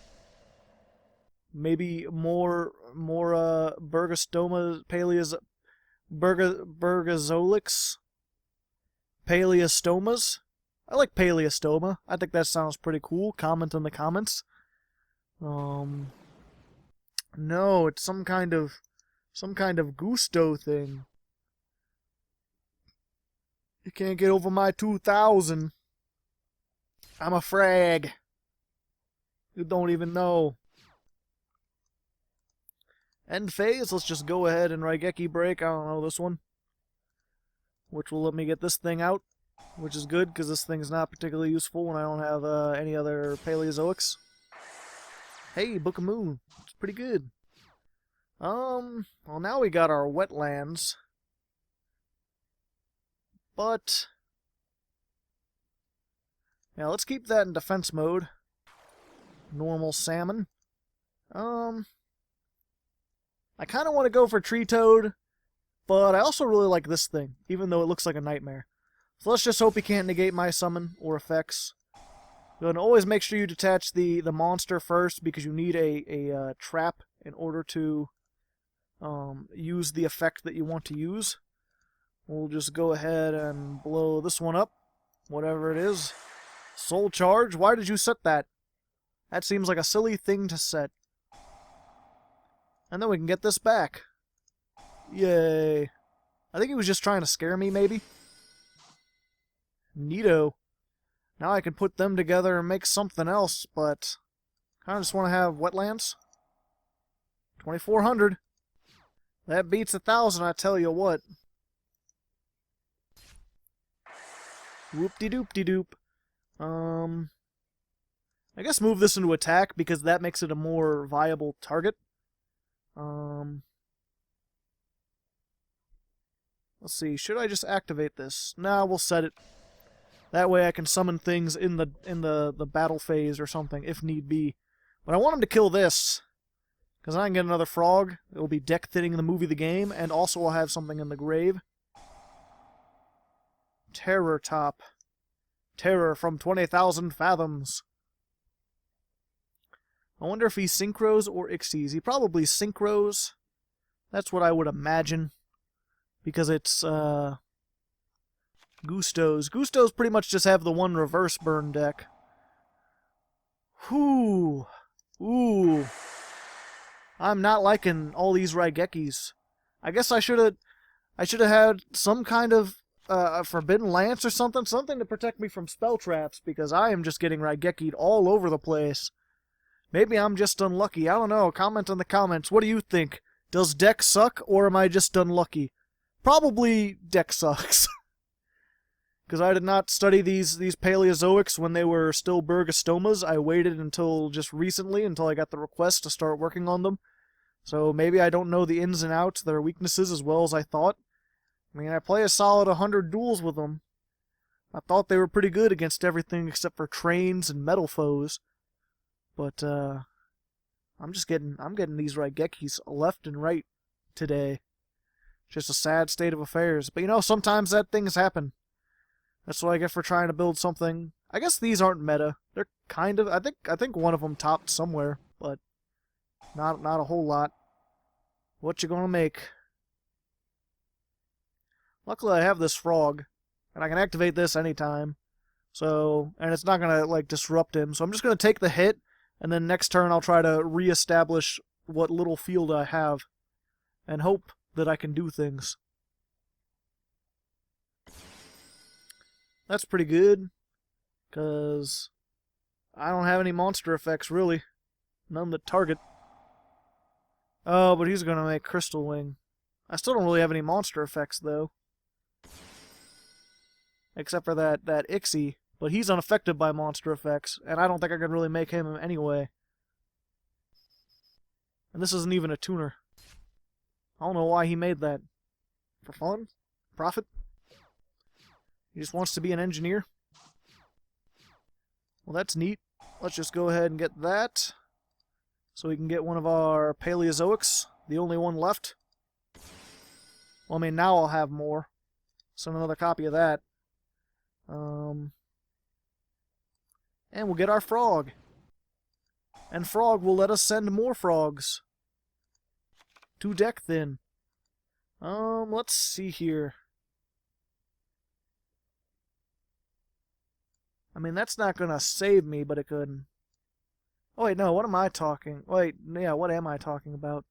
Maybe more Burgostoma, Burgazolics? Paleostomas? I like Paleostoma. I think that sounds pretty cool. Comment in the comments. No, it's some kind of gusto thing. You can't get over my 2,000. I'm a frag. You don't even know. End phase, let's just go ahead and Raigeki break, I don't know, this one. Which will let me get this thing out. Which is good, because this thing's not particularly useful when I don't have any other Paleozoics. Hey, Book of Moon. It's pretty good. Well, now we got our wetlands. But Yeah, let's keep that in defense mode. Normal salmon. I kind of want to go for Tree Toad, but I also really like this thing, even though it looks like a nightmare. So let's just hope he can't negate my summon or effects. And always make sure you detach the monster first, because you need a trap in order to use the effect that you want to use. We'll just go ahead and blow this one up, whatever it is. Soul Charge? Why did you set that? That seems like a silly thing to set. And then we can get this back. Yay. I think he was just trying to scare me, maybe. Neato. Now I can put them together and make something else, but I just want to have wetlands. 2,400. That beats 1,000, I tell you what. Whoop-de-doop-de-doop. I guess move this into attack, because that makes it a more viable target. Let's see, should I just activate this? Nah, we'll set it. That way I can summon things in the battle phase or something, if need be. But I want him to kill this, because I can get another frog. It will be deck thinning in the movie The Game, and also I'll have something in the grave. Terror Top. Terror from 20,000 fathoms. I wonder if he synchros or ixies. He probably synchros. That's what I would imagine. Because it's, Gustos. Gustos pretty much just have the one reverse burn deck. Whew. Ooh. I'm not liking all these Raigekis. I guess I should have had some kind of Forbidden Lance or something to protect me from spell traps, because I am just getting Raigeki'd all over the place. Maybe I'm just unlucky. I don't know. Comment in the comments. What do you think? Does deck suck, or am I just unlucky? Probably deck sucks. Because I did not study these Paleozoics when they were still Bergostomas. I waited until just recently, until I got the request to start working on them. So maybe I don't know the ins and outs, their weaknesses, as well as I thought. I mean, I play a solid 100 duels with them. I thought they were pretty good against everything except for trains and metal foes. But, I'm getting these Raigekis left and right today. Just a sad state of affairs. But you know, sometimes that things happen. That's what I get for trying to build something. I guess these aren't meta. They're kind of, I think one of them topped somewhere, but not a whole lot. What you gonna make? Luckily I have this frog, and I can activate this anytime. So, and it's not gonna like disrupt him. So I'm just gonna take the hit, and then next turn I'll try to re-establish what little field I have, and hope that I can do things. That's pretty good, because I don't have any monster effects, really. None that target. Oh, but he's going to make Crystal Wing. I still don't really have any monster effects, though. Except for that Ixie, but he's unaffected by monster effects, and I don't think I can really make him anyway. And this isn't even a tuner. I don't know why he made that. For fun? Profit? He just wants to be an engineer? Well, that's neat. Let's just go ahead and get that, so we can get one of our Paleozoics, the only one left. Well, I mean, now I'll have more. So another copy of that. And we'll get our frog. And frog will let us send more frogs to deck thin. Let's see here. I mean, that's not gonna save me, but it could. Oh wait, no, what am I talking? Wait, yeah, what am I talking about?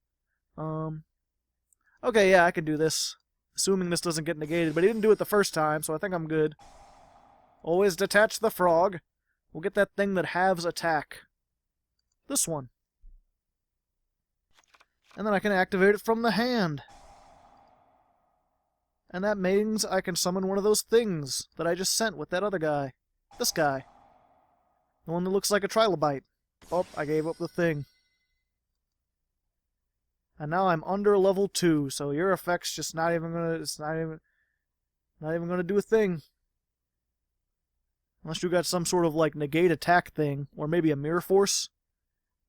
Okay, yeah, I can do this. Assuming this doesn't get negated, but he didn't do it the first time, so I think I'm good. Always detach the frog. We'll get that thing that halves attack. This one. And then I can activate it from the hand. And that means I can summon one of those things that I just sent with that other guy. This guy. The one that looks like a trilobite. Oh, I gave up the thing. And now I'm under level 2, so your effect's just not even gonna do a thing. Unless you got some sort of, like, negate attack thing. Or maybe a Mirror Force.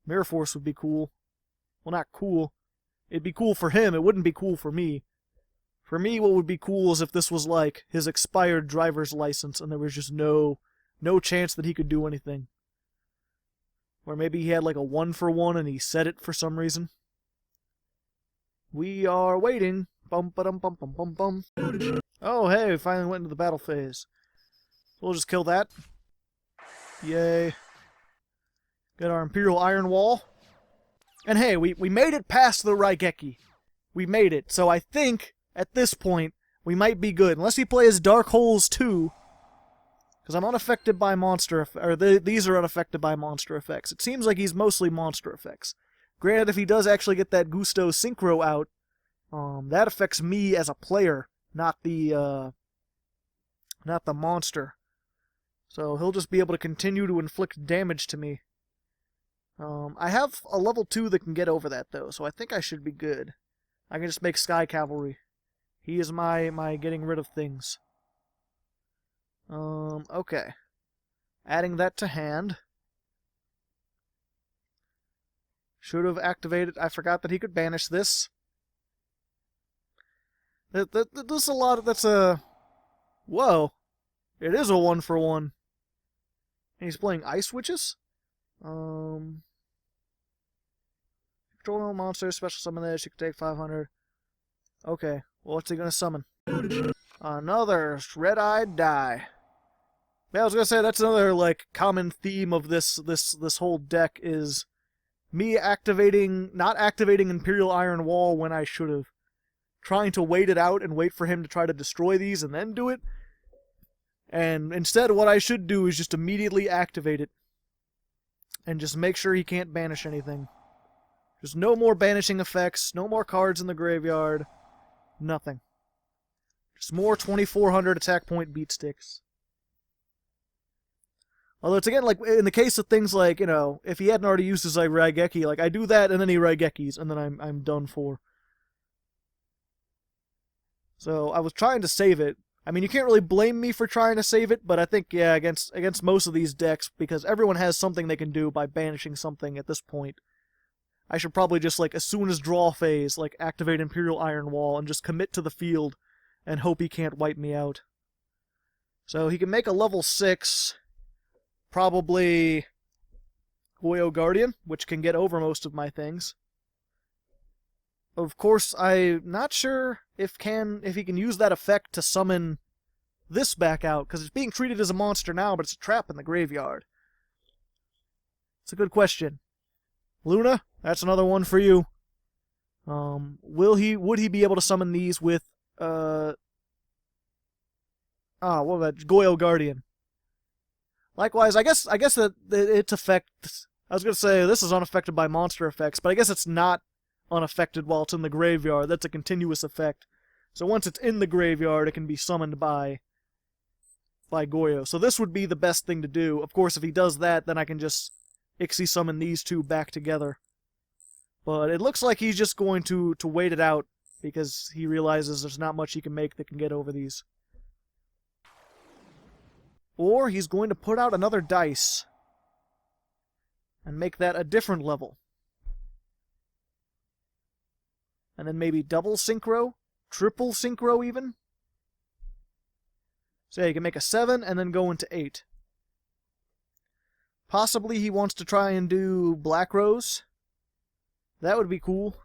Mirror Force would be cool. Well, not cool. It'd be cool for him. It wouldn't be cool for me. For me, what would be cool is if this was, like, his expired driver's license and there was just no chance that he could do anything. Or maybe he had, like, a 1-for-1 and he said it for some reason. We are waiting. Bum ba dum bum bum bum bum. Oh, hey, we finally went into the battle phase. We'll just kill that. Yay. Get our Imperial Iron Wall. And hey, we made it past the Raigeki. We made it. So I think, at this point, we might be good. Unless he plays Dark Holes 2. Because I'm unaffected by monster... these are unaffected by monster effects. It seems like he's mostly monster effects. Granted, if he does actually get that Gusto Synchro out, that affects me as a player, not the monster. So he'll just be able to continue to inflict damage to me. I have a level 2 that can get over that, though, so I think I should be good. I can just make Sky Cavalry. He is my getting rid of things. Okay. Adding that to hand. Should have activated... I forgot that he could banish this. That's a lot of... That's a... Whoa. It is a 1-for-1. And he's playing Ice Witches? Control no monster, special summon this, you can take 500. Okay, well, what's he gonna summon? Another Red-Eyed Die. Yeah, I was gonna say, that's another, like, common theme of this whole deck is me not activating Imperial Iron Wall when I should have. Trying to wait it out and wait for him to try to destroy these and then do it. And instead, what I should do is just immediately activate it. And just make sure he can't banish anything. There's no more banishing effects, no more cards in the graveyard, nothing. Just more 2400 attack point beat sticks. Although it's again, like, in the case of things like, you know, if he hadn't already used his, like, Raigeki, like, I do that and then he Raigekis, and then I'm done for. So, I was trying to save it. I mean, you can't really blame me for trying to save it, but I think, yeah, against most of these decks, because everyone has something they can do by banishing something at this point, I should probably just, like, as soon as draw phase, like, activate Imperial Iron Wall and just commit to the field and hope he can't wipe me out. So he can make a level 6, probably Goyo Guardian, which can get over most of my things. Of course, I'm not sure if he can use that effect to summon this back out, because it's being treated as a monster now, but it's a trap in the graveyard. It's a good question. Luna, that's another one for you. Would he be able to summon these with, what about Goyo Guardian? Likewise, I guess that its effect, I was going to say this is unaffected by monster effects, but I guess it's not unaffected while it's in the graveyard. That's a continuous effect. So once it's in the graveyard, it can be summoned by Goyo. So this would be the best thing to do. Of course, if he does that, then I can just Ixie summon these two back together. But it looks like he's just going to wait it out, because he realizes there's not much he can make that can get over these. Or he's going to put out another dice and make that a different level. And then maybe double synchro, triple synchro even. So yeah, you can make a 7 and then go into 8. Possibly he wants to try and do Black Rose. That would be cool.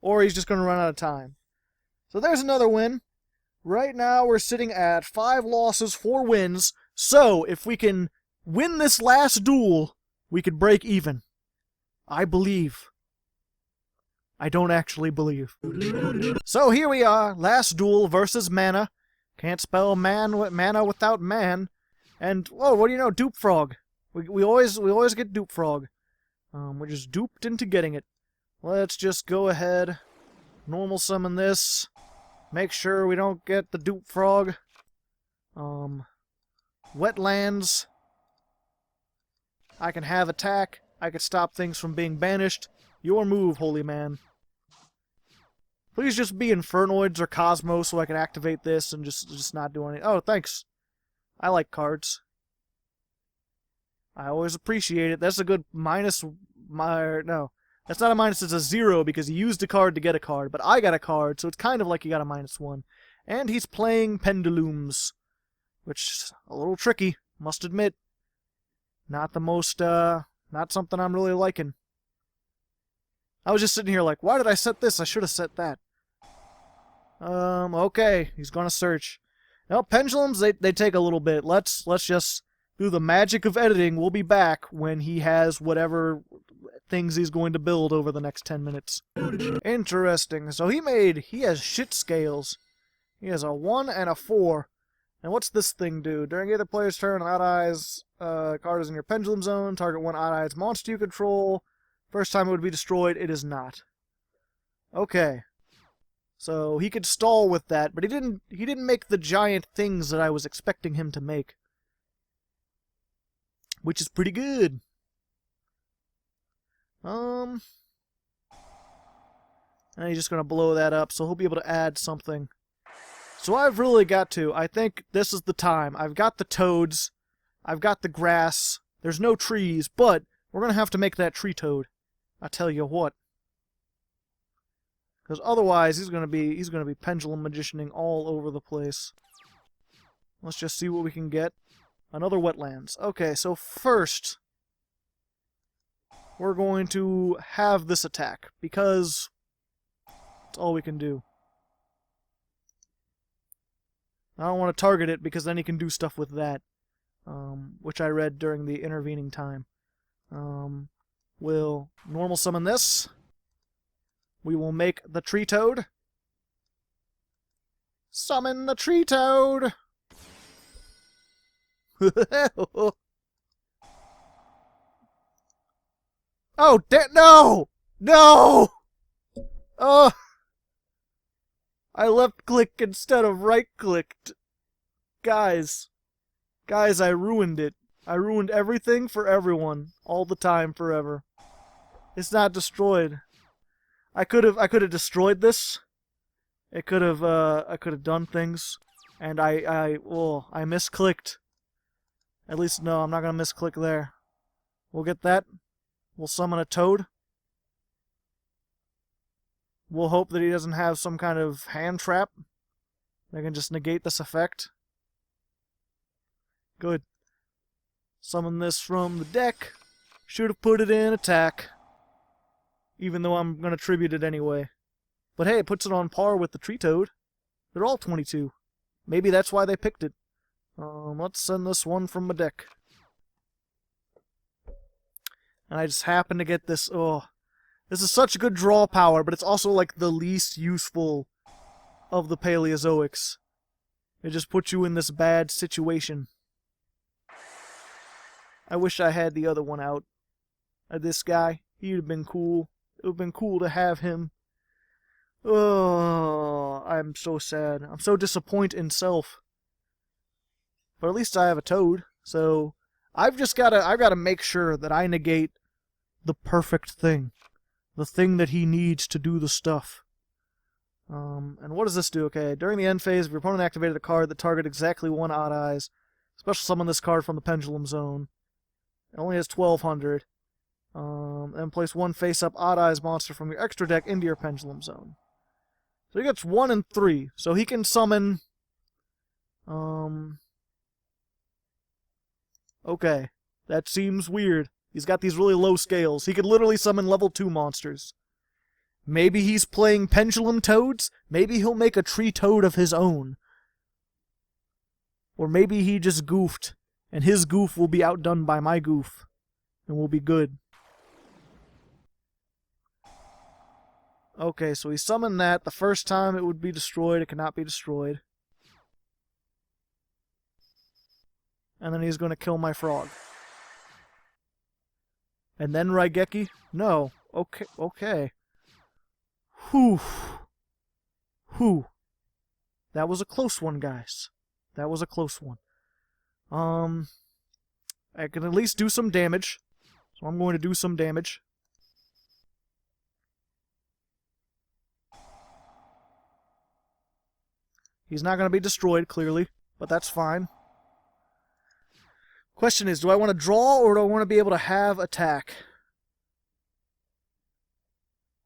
Or he's just going to run out of time. So there's another win. Right now we're sitting at 5 losses, 4 wins. So if we can win this last duel, we could break even. I believe. I don't actually believe. So here we are, last duel versus mana. Can't spell mana without man. And, whoa, what do you know, Dupe Frog. We always get Dupe Frog. We're just duped into getting it. Let's just go ahead, normal summon this. Make sure we don't get the Dupe Frog. Wetlands. I can have attack. I can stop things from being banished. Your move, holy man. Please just be Infernoids or Cosmos so I can activate this and just not do anything. Oh, thanks. I like cards. I always appreciate it. That's a good minus. No, that's not a minus. It's a 0 because he used a card to get a card. But I got a card, so it's kind of like he got a -1. And he's playing Pendulums, which is a little tricky, must admit. Not the most, not something I'm really liking. I was just sitting here like, why did I set this? I should have set that. Okay, he's gonna search. Well, pendulums, they take a little bit. Let's just do the magic of editing. We'll be back when he has whatever things he's going to build over the next 10 minutes. Interesting. So he has shit scales. He has a 1 and a 4. And what's this thing do? During either player's turn, an odd eyes card is in your pendulum zone. Target one odd eyes monster you control. First time it would be destroyed, it is not. Okay. So he could stall with that, but he didn't make the giant things that I was expecting him to make. Which is pretty good. And he's just gonna blow that up, so he'll be able to add something. So I've really got to. I think this is the time. I've got the toads. I've got the grass. There's no trees, but we're gonna have to make that tree toad. I tell you what. Because otherwise he's gonna be pendulum magicianing all over the place. Let's just see what we can get. Another wetlands. Okay, so first we're going to have this attack because that's all we can do. I don't want to target it because then he can do stuff with that, which I read during the intervening time. We'll normal summon this. We will make the tree toad. Summon the tree toad! Oh, no! No! Oh! I left-click instead of right-clicked. Guys, I ruined it. I ruined everything for everyone, all the time, forever. It's not destroyed. I could have destroyed this. I could have done things, and I misclicked. At least no, I'm not gonna misclick there. We'll get that. We'll summon a toad. We'll hope that he doesn't have some kind of hand trap that can just negate this effect. Good. Summon this from the deck. Should have put it in attack. Even though I'm going to tribute it anyway. But hey, it puts it on par with the tree toad. They're all 22. Maybe that's why they picked it. Let's send this one from my deck. And I just happen to get this. Oh, this is such good draw power, but it's also like the least useful of the Paleozoics. It just puts you in this bad situation. I wish I had the other one out. This guy, he'd have been cool. It would have been cool to have him. Oh, I'm so sad. I'm so disappointed in self. But at least I have a toad, so I've gotta make sure that I negate the perfect thing. The thing that he needs to do the stuff. And what does this do? Okay, during the end phase, if your opponent activated a card that targeted exactly one odd eyes, special summon this card from the pendulum zone. It only has 1200. And place one face-up odd eyes monster from your extra deck into your pendulum zone. So he gets 1 and 3. So he can summon... Okay. That seems weird. He's got these really low scales. He could literally summon level 2 monsters. Maybe he's playing pendulum toads? Maybe he'll make a tree toad of his own. Or maybe he just goofed, and his goof will be outdone by my goof, and we'll be good. Okay, so he summoned that. The first time it would be destroyed, it cannot be destroyed. And then he's going to kill my frog. And then Raigeki? No. Okay. Whew. Whew. That was a close one, guys. That was a close one. I can at least do some damage. So I'm going to do some damage. He's not going to be destroyed, clearly. But that's fine. Question is, do I want to draw or do I want to be able to have attack?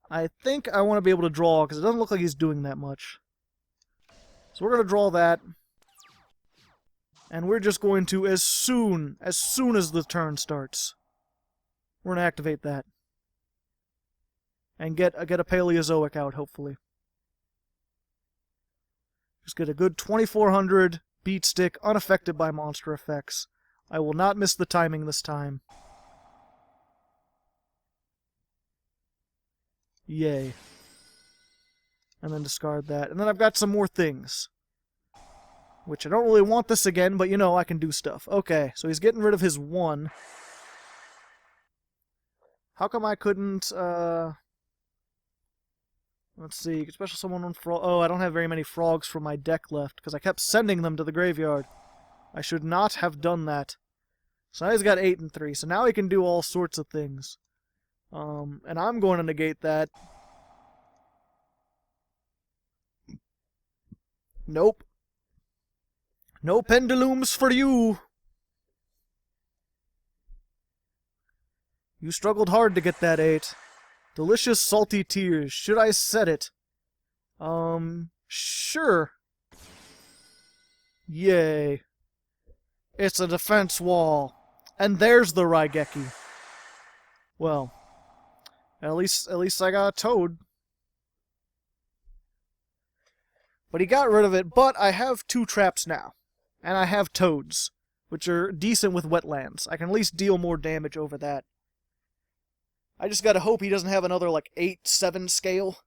I think I want to be able to draw because it doesn't look like he's doing that much. So we're going to draw that. And we're just going to, as soon as the turn starts, we're going to activate that. And get a Paleozoic out, hopefully. Just get a good 2400 beat stick, unaffected by monster effects. I will not miss the timing this time. Yay. And then discard that. And then I've got some more things. Which I don't really want this again, but you know, I can do stuff. Okay, so he's getting rid of his 1. How come I couldn't, let's see, special summon on frog. Oh, I don't have very many frogs from my deck left, because I kept sending them to the graveyard. I should not have done that. So now he's got 8 and 3, so now he can do all sorts of things. And I'm going to negate that. Nope. No pendulums for you! You struggled hard to get that 8. Delicious salty tears. Should I set it? Sure. Yay. It's a defense wall. And there's the Raigeki. Well, at least I got a toad. But he got rid of it, but I have 2 traps now. And I have toads, which are decent with wetlands. I can at least deal more damage over that. I just gotta hope he doesn't have another, like, 8-7 scale.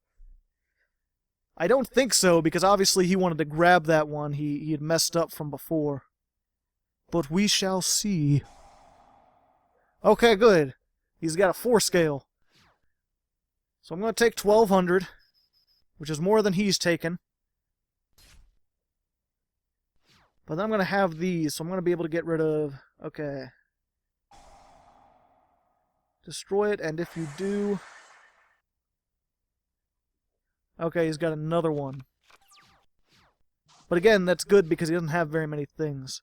I don't think so, because obviously he wanted to grab that one he had messed up from before. But we shall see. Okay, good. He's got a 4 scale. So I'm gonna take 1200, which is more than he's taken. But then I'm gonna have these, so I'm gonna be able to get rid of... Okay. Destroy it, and if you do... Okay, he's got another one. But again, that's good because he doesn't have very many things.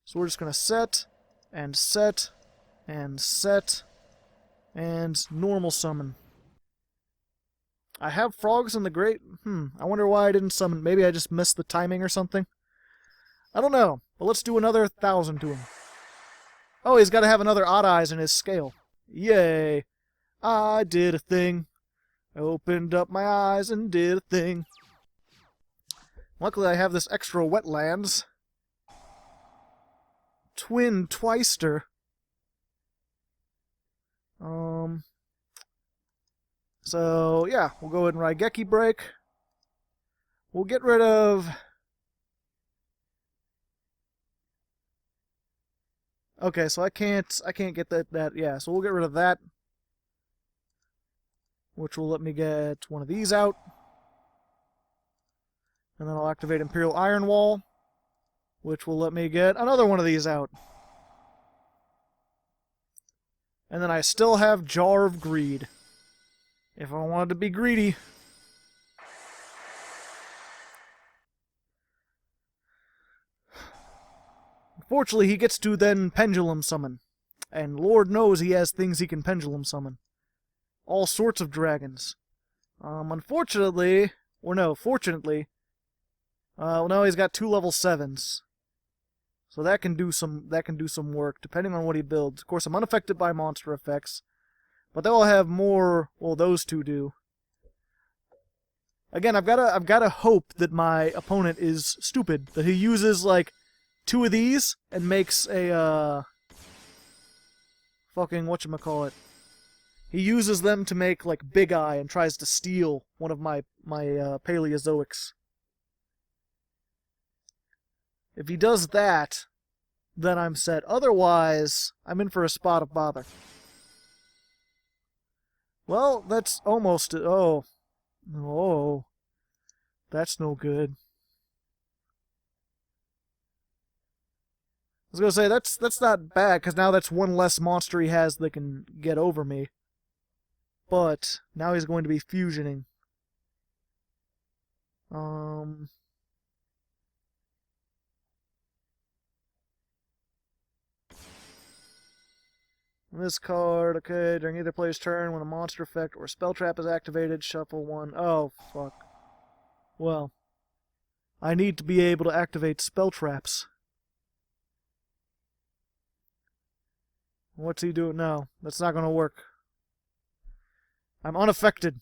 So we're just going to set, and set, and set, and normal summon. I have frogs in the grate. I wonder why I didn't summon. Maybe I just missed the timing or something. I don't know, but let's do another 1,000 to him. Oh, he's got to have another odd eyes in his scale. Yay! I did a thing. Opened up my eyes and did a thing. Luckily I have this extra wetlands. Twin Twister. So, yeah, we'll go ahead and Raigeki break. We'll get rid of... Okay, so I can't get that, yeah, so we'll get rid of that. Which will let me get one of these out. And then I'll activate Imperial Iron Wall, which will let me get another one of these out. And then I still have Jar of Greed, if I wanted to be greedy. Unfortunately, he gets to then Pendulum Summon. And Lord knows he has things he can Pendulum Summon. All sorts of dragons. Unfortunately, or no, fortunately, no, he's got 2 level 7s. So that can do some work, depending on what he builds. Of course, I'm unaffected by monster effects. But they'll have more, well, those 2 do. Again, I've gotta hope that my opponent is stupid. That he uses, like, 2 of these and makes a, fucking whatchamacallit. He uses them to make, like, Big Eye and tries to steal one of my Paleozoics. If he does that, then I'm set. Otherwise, I'm in for a spot of bother. Well, that's almost it. Oh. Oh. That's no good. I was gonna say, that's not bad, because now that's one less monster he has that can get over me. But, now he's going to be fusioning. This card, okay, during either player's turn, when a monster effect or spell trap is activated, shuffle one. Oh, fuck. Well, I need to be able to activate spell traps. What's he doing? No, that's not going to work. I'm unaffected.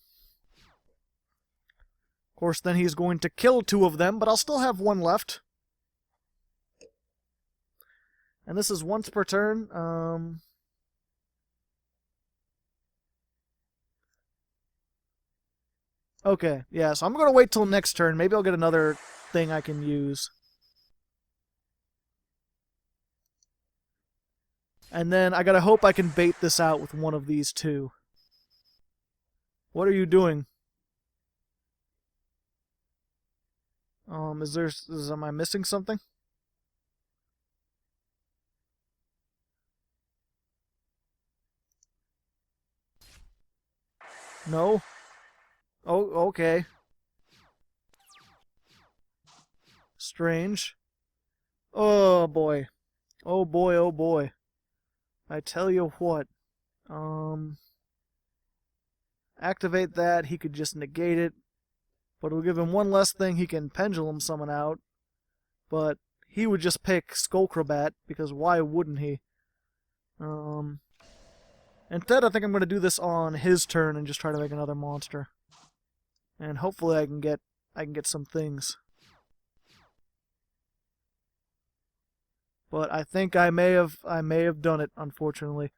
Of course, then he's going to kill 2 of them, but I'll still have 1 left. And this is once per turn. Okay, yeah, so I'm going to wait till next turn. Maybe I'll get another thing I can use. And then I gotta hope I can bait this out with one of these 2. What are you doing? Am I missing something? No? Oh, okay. Strange. Oh boy. Oh boy, oh boy. I tell you what. Activate that, he could just negate it. But it'll give him 1 less thing he can pendulum summon out. But he would just pick Skullcrobat, because why wouldn't he? Instead, I think I'm going to do this on his turn and just try to make another monster. And hopefully I can get some things. But I think I may have done it, unfortunately.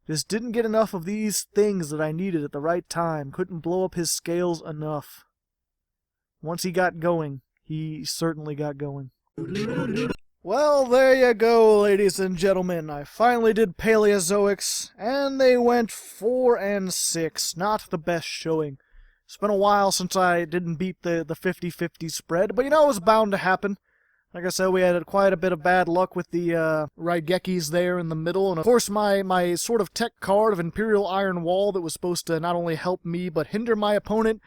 Just didn't get enough of these things that I needed at the right time. Couldn't blow up his scales enough. Once he got going, he certainly got going. Well, there you go, ladies and gentlemen. I finally did Paleozoics, and they went 4 and 6. Not the best showing. It's been a while since I didn't beat the 50-50 spread, but you know, it was bound to happen. Like I said, we had quite a bit of bad luck with the Raigekis there in the middle, and of course my sort of tech card of Imperial Iron Wall that was supposed to not only help me, but hinder my opponent.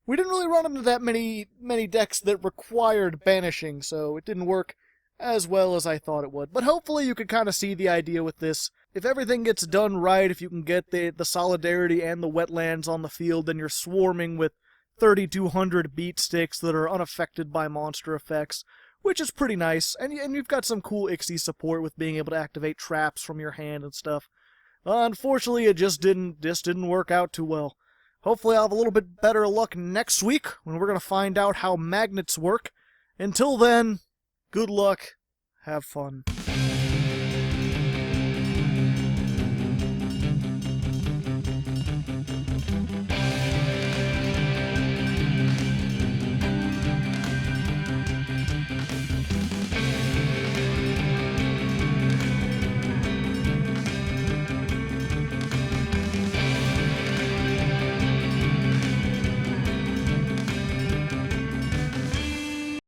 We didn't really run into that many decks that required banishing, so it didn't work as well as I thought it would. But hopefully you could kind of see the idea with this. If everything gets done right, if you can get the Solidarity and the Wetlands on the field, then you're swarming with 3,200 beat sticks that are unaffected by monster effects, which is pretty nice. And you've got some cool Ixie support with being able to activate traps from your hand and stuff. Unfortunately, it just didn't work out too well. Hopefully I'll have a little bit better luck next week when we're going to find out how magnets work. Until then, good luck. Have fun.